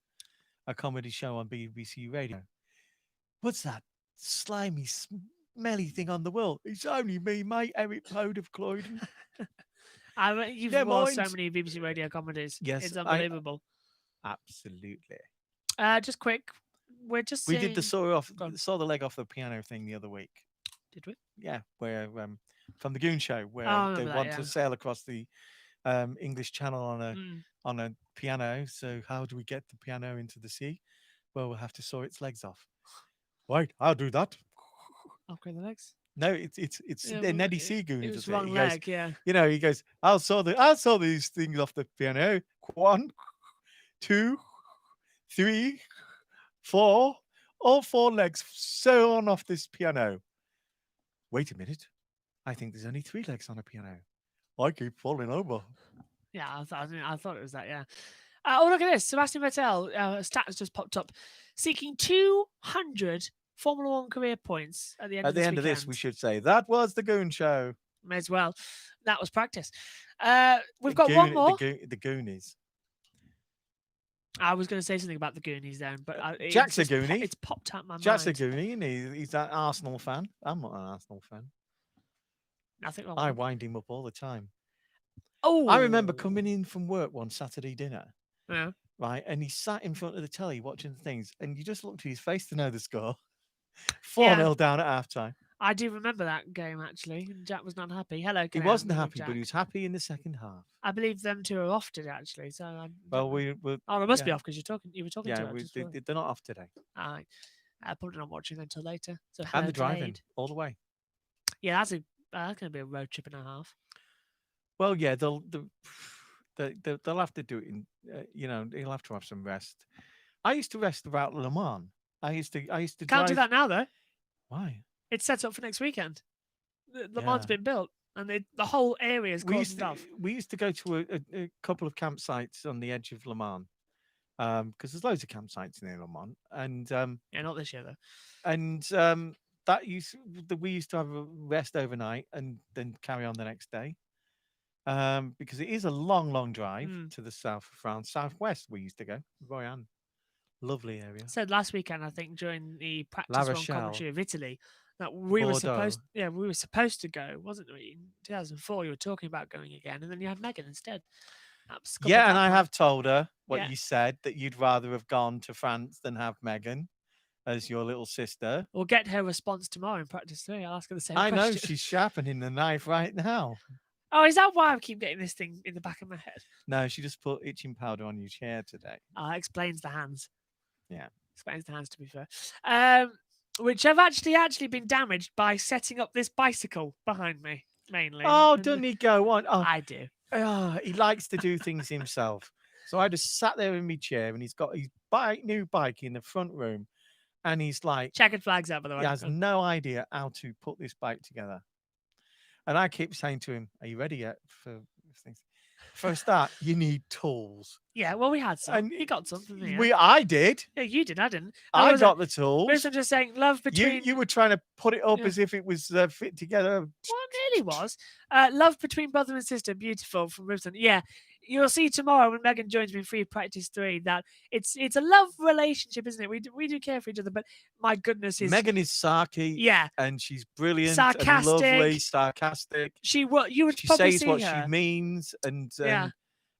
a comedy show on BBC Radio. What's that slimy, smelly thing on the wall? It's only me, mate, Eric Pond of Croydon. You've watched so many BBC Radio comedies. Yes, it's unbelievable. Absolutely. Just quick, we did saw the leg off the piano thing the other week. Did we? Yeah, where from the Goon Show, where they want to sail across the English Channel on a piano. So how do we get the piano into the sea? Well, we'll have to saw its legs off. Right, I'll do that. Okay, the legs. No, it's Neddy Seagoon. It was wrong leg, yeah. You know, he goes, I'll saw these things off the piano. 1, 2, 3, 4, all 4 legs sewn off this piano. Wait a minute. I think there's only 3 legs on a piano. I keep falling over. Yeah, I thought it was that, yeah. Oh, look at this. Sebastian Vettel, stat has just popped up. Seeking 200 Formula One career points at the end of this we should say, that was the Goon Show. May as well. That was practice. We've got one more. The Goonies. I was going to say something about the Goonies then, but Jack's a Goonie. It's popped out my mind. Jack's a Goonie, and he's an Arsenal fan. I'm not an Arsenal fan. Nothing wrong. I wind him up all the time. Oh, I remember coming in from work one Saturday dinner. Yeah. Right, and he sat in front of the telly watching things, and you just looked at his face to know the score. 4-0 down at halftime. I do remember that game, actually. Jack was not happy. Hello, he wasn't happy, but he was happy in the second half. I believe them two are off today, actually. So they must be off because you were talking to us. They're not off today. I probably not watching them until later. So and the driving all the way. Yeah, that's going to be a road trip and a half. Well, yeah, they'll have to do it in. He'll have to have some rest. I used to rest about Le Mans. I used to. Can't do that now though. Why? It's set up for next weekend. Le Mans been built, and the whole area is closed off. We used to go to a couple of campsites on the edge of Le Mans, because there's loads of campsites near Le Mans, and not this year though. And we used to have a rest overnight and then carry on the next day. Because it is a long drive to the south of France. Southwest we used to go. Royan. Lovely area. Said last weekend, I think, during the practice run commentary of Italy, that we were supposed to go, wasn't we? In 2004, you were talking about going again, and then you had Megan instead. Yeah, and I have told her what you said, that you'd rather have gone to France than have Megan as your little sister. We'll get her response tomorrow in practice 3. I'll ask her the same question. I know, she's sharpening the knife right now. Oh, is that why I keep getting this thing in the back of my head? No, she just put itching powder on your chair today. Explains the hands. Yeah. Explains the hands, to be fair. Which have actually been damaged by setting up this bicycle behind me, mainly. Oh, doesn't he go on? Oh, I do. Oh, he likes to do things himself. So I just sat there in my chair, and he's got his new bike in the front room, and he's like, checkered flags out, by the way. He has no idea how to put this bike together. And I keep saying to him, "Are you ready yet for things?" For a start, you need tools. Yeah, well, we had some. And you got some from me. I did. Yeah, you did. I didn't. I got the tools. I'm just saying, love between. You were trying to put it up as if it was fit together. Well, it nearly was. Love between brother and sister, beautiful from Ribson. Yeah, you'll see tomorrow when Megan joins me in free practice 3 that it's a love relationship, isn't it? We do care for each other, but my goodness, Megan is sarky. Yeah, and she's brilliant, sarcastic, and lovely, sarcastic. She says what her. She means,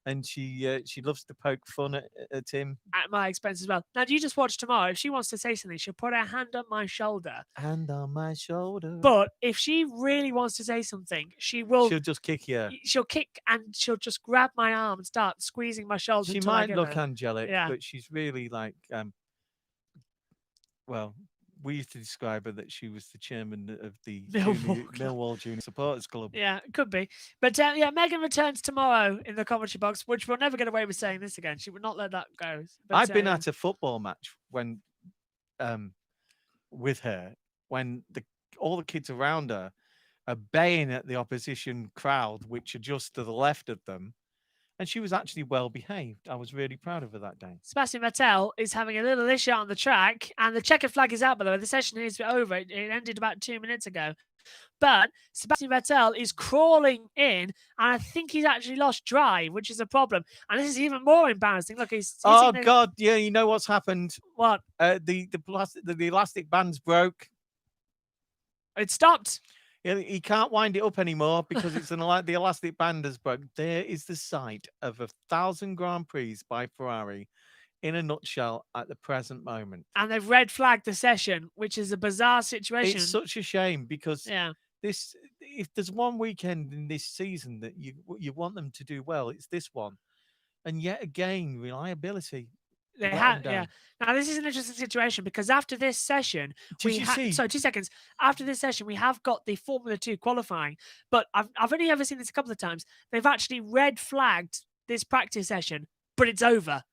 and she loves to poke fun at him at my expense as well. Now, do you just watch tomorrow? If she wants to say something, she'll put her hand on my shoulder. Hand on my shoulder. But if she really wants to say something, she'll just kick you. She'll kick and she'll just grab my arm and start squeezing my shoulder. She might look angelic, but she's really like well, we used to describe her that she was the chairman of the Millwall Junior Supporters Club. Yeah, it could be. But Megan returns tomorrow in the commentary box, which we'll never get away with saying this again. She would not let that go. But, I've been at a football match when, with her, when all the kids around her are baying at the opposition crowd, which are just to the left of them. And she was actually well behaved. I was really proud of her that day. Sebastian Vettel is having a little issue on the track, and the checkered flag is out, by the way. The session is over. It ended about 2 minutes ago. But Sebastian Vettel is crawling in, and I think he's actually lost drive, which is a problem. And this is even more embarrassing. Look, he's God, yeah, you know what's happened? What? The elastic band's broke. It stopped. He can't wind it up anymore because it's the elastic band has broken. There is the sight of 1,000 Grand Prix by Ferrari in a nutshell at the present moment. And they've red flagged the session, which is a bizarre situation. It's such a shame because if there's one weekend in this season that you want them to do well, it's this one. And yet again, reliability. They have, yeah. Now this is an interesting situation because after this session, so 2 seconds. After this session, we have got the Formula 2 qualifying, but I've only ever seen this a couple of times. They've actually red flagged this practice session, but it's over.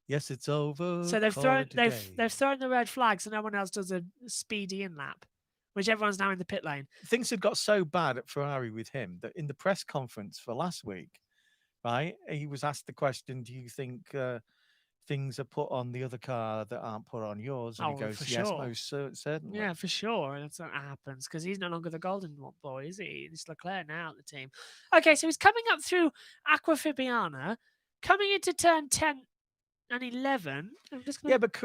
Yes, it's over. So they've thrown the red flag, so no one else does a speedy in lap, which everyone's now in the pit lane. Things had got so bad at Ferrari with him that in the press conference for last week, right, he was asked the question, "Do you think?" Things are put on the other car that aren't put on yours, and he goes, "Yes, most certainly." Yeah, for sure. That's what happens because he's no longer the golden boy, is he? It's Leclerc now at the team. Okay, so he's coming up through Aqua Fabiana, coming into turn 10 and 11. I'm just gonna... Yeah, but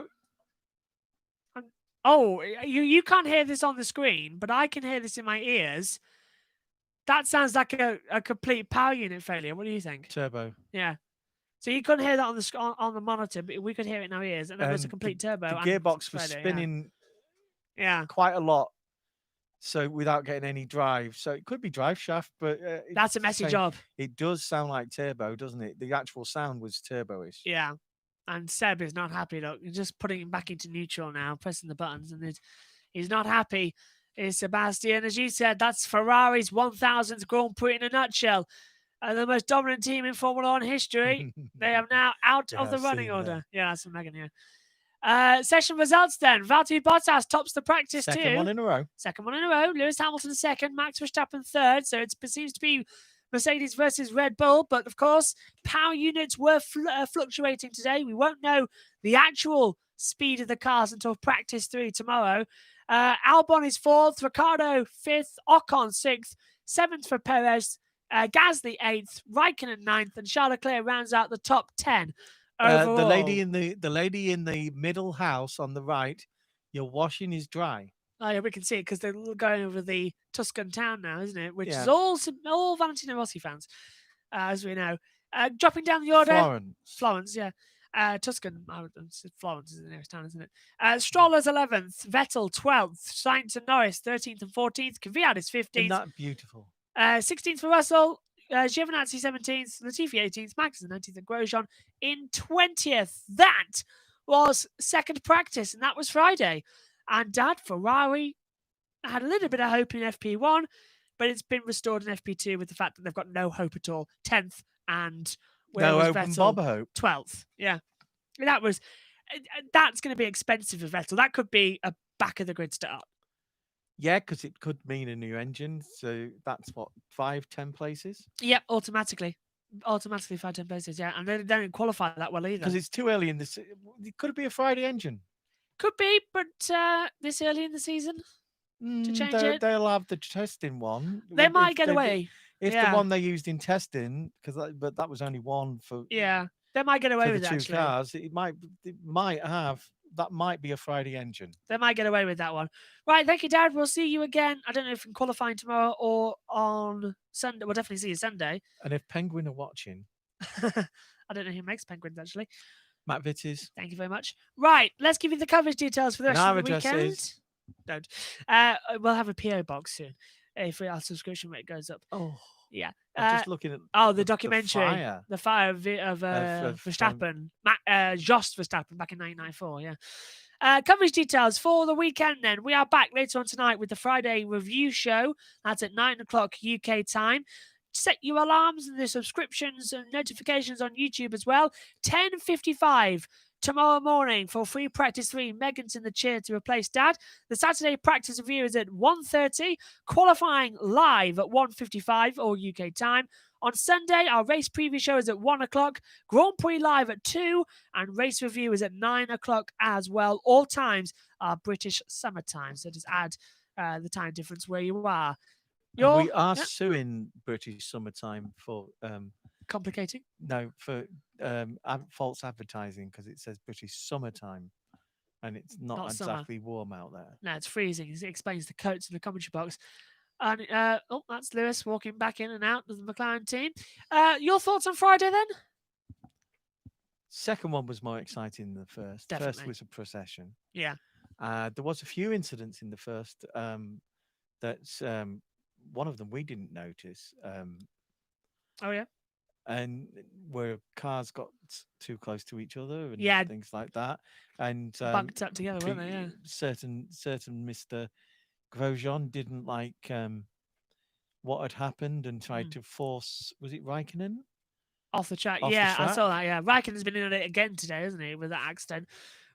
you can't hear this on the screen, but I can hear this in my ears. That sounds like a complete power unit failure. What do you think? Turbo. Yeah. So you couldn't hear that on the monitor, but we could hear it in our ears, and it was a complete turbo. The gearbox was spinning, quite a lot, so without getting any drive. So it could be drive shaft, but that's a messy job. It does sound like turbo, doesn't it? The actual sound was turbo-ish. Yeah, and Seb is not happy. Look, you're just putting him back into neutral now, pressing the buttons, and he's not happy. Is Sebastian, as you said, that's Ferrari's 1000th Grand Prix in a nutshell. The most dominant team in Formula 1 history. They are now out of the running order. Yeah, that's from Megan here. Session results then. Valtteri Bottas tops the practice too. Second one in a row. Second one in a row. Lewis Hamilton second. Max Verstappen third. So it seems to be Mercedes versus Red Bull. But of course, power units were fluctuating today. We won't know the actual speed of the cars until practice 3 tomorrow. Albon is 4th, Ricciardo 5th, Ocon 6th, 7th for Perez, Gasly 8th, Raikkonen 9th, and Charles Leclerc rounds out the top 10 overall. The lady in the middle house on the right, your washing is dry. Oh yeah, we can see it because they're going over the Tuscan town now, isn't it? Which is all Valentino Rossi fans, as we know. Dropping down the order, Florence, yeah. Tuscan, Florence is the nearest town, isn't it? Stroll's 11th, Vettel 12th, Sainz and Norris 13th and 14th, Kvyat is 15th. Isn't that beautiful? 16th for Russell, Giovinazzi 17th, Latifi 18th, Max 19th, and Grosjean in 20th. That was second practice, and that was Friday. And Dad, Ferrari had a little bit of hope in FP1, but it's been restored in FP2 with the fact that they've got no hope at all. 10th and no hope and Bob hope. 12th. Yeah. That's going to be expensive for Vettel. That could be a back of the grid start. Yeah, because it could mean a new engine. So that's what, 5-10 places? Yep, automatically 5-10 places. Yeah, and they don't qualify that well either. Because it's too early in this. Could it be a Friday engine? Could be, but this early in the season to change it. They'll have the testing one. They might get away. If the one they used in testing, but that was only one for. Yeah, they might get away with the that. 2 cars. It might have. That might be a Friday engine. They might get away with that one. Right, thank you, Dad. We'll see you again. I don't know if in qualifying tomorrow or on Sunday. We'll definitely see you Sunday. And if Penguin are watching. I don't know who makes Penguins, actually. Matt Vittis. Thank you very much. Right, let's give you the coverage details for the rest of the weekend. Don't. We'll have a PO box soon if our subscription rate goes up. Oh. Yeah. I'm just looking at the documentary. The fire of Verstappen. Jos Verstappen back in 1994, yeah. Coverage details for the weekend then. We are back later on tonight with the Friday review show. That's at 9 o'clock UK time. Set your alarms and the subscriptions and notifications on YouTube as well. 10:55 tomorrow morning for free practice 3. Megan's in the chair to replace Dad. The Saturday practice review is at 1:30. Qualifying live at 1:55 all UK time. On Sunday, our race preview show is at 1 o'clock. Grand Prix live at 2. And race review is at 9 o'clock as well. All times are British summer time. So just add the time difference where you are. We are suing British summertime for complicating. No, for false advertising because it says British summertime, and it's not exactly warm out there. No, it's freezing. It explains the coats in the commentary box. And that's Lewis walking back in and out of the McLaren team. Your thoughts on Friday then? Second one was more exciting than the first. Definitely. First was a procession. Yeah. There was a few incidents in the first that's one of them we didn't notice. Oh yeah. And where cars got too close to each other and things like that, and bunked up together, weren't they? Yeah. Certain Mr. Grosjean didn't like what had happened and tried to force. Was it Raikkonen off the track? I saw that. Yeah, Raikkonen's been in it again today, hasn't he, with that accident?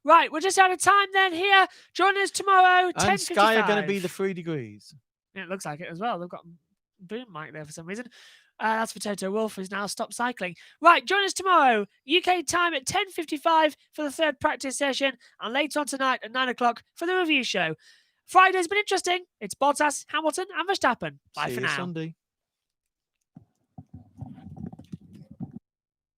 Right, we're just out of time then. Here, join us tomorrow. And Sky are going to be the 3 degrees. Yeah, it looks like it as well. They've got boom mic there for some reason. That's for Toto Wolff, who's now stopped cycling. Right, join us tomorrow, UK time at 10:55 for the third practice session, and later on tonight at 9 o'clock for the review show. Friday's been interesting. It's Bottas, Hamilton, and Verstappen. Bye for now. Sunday.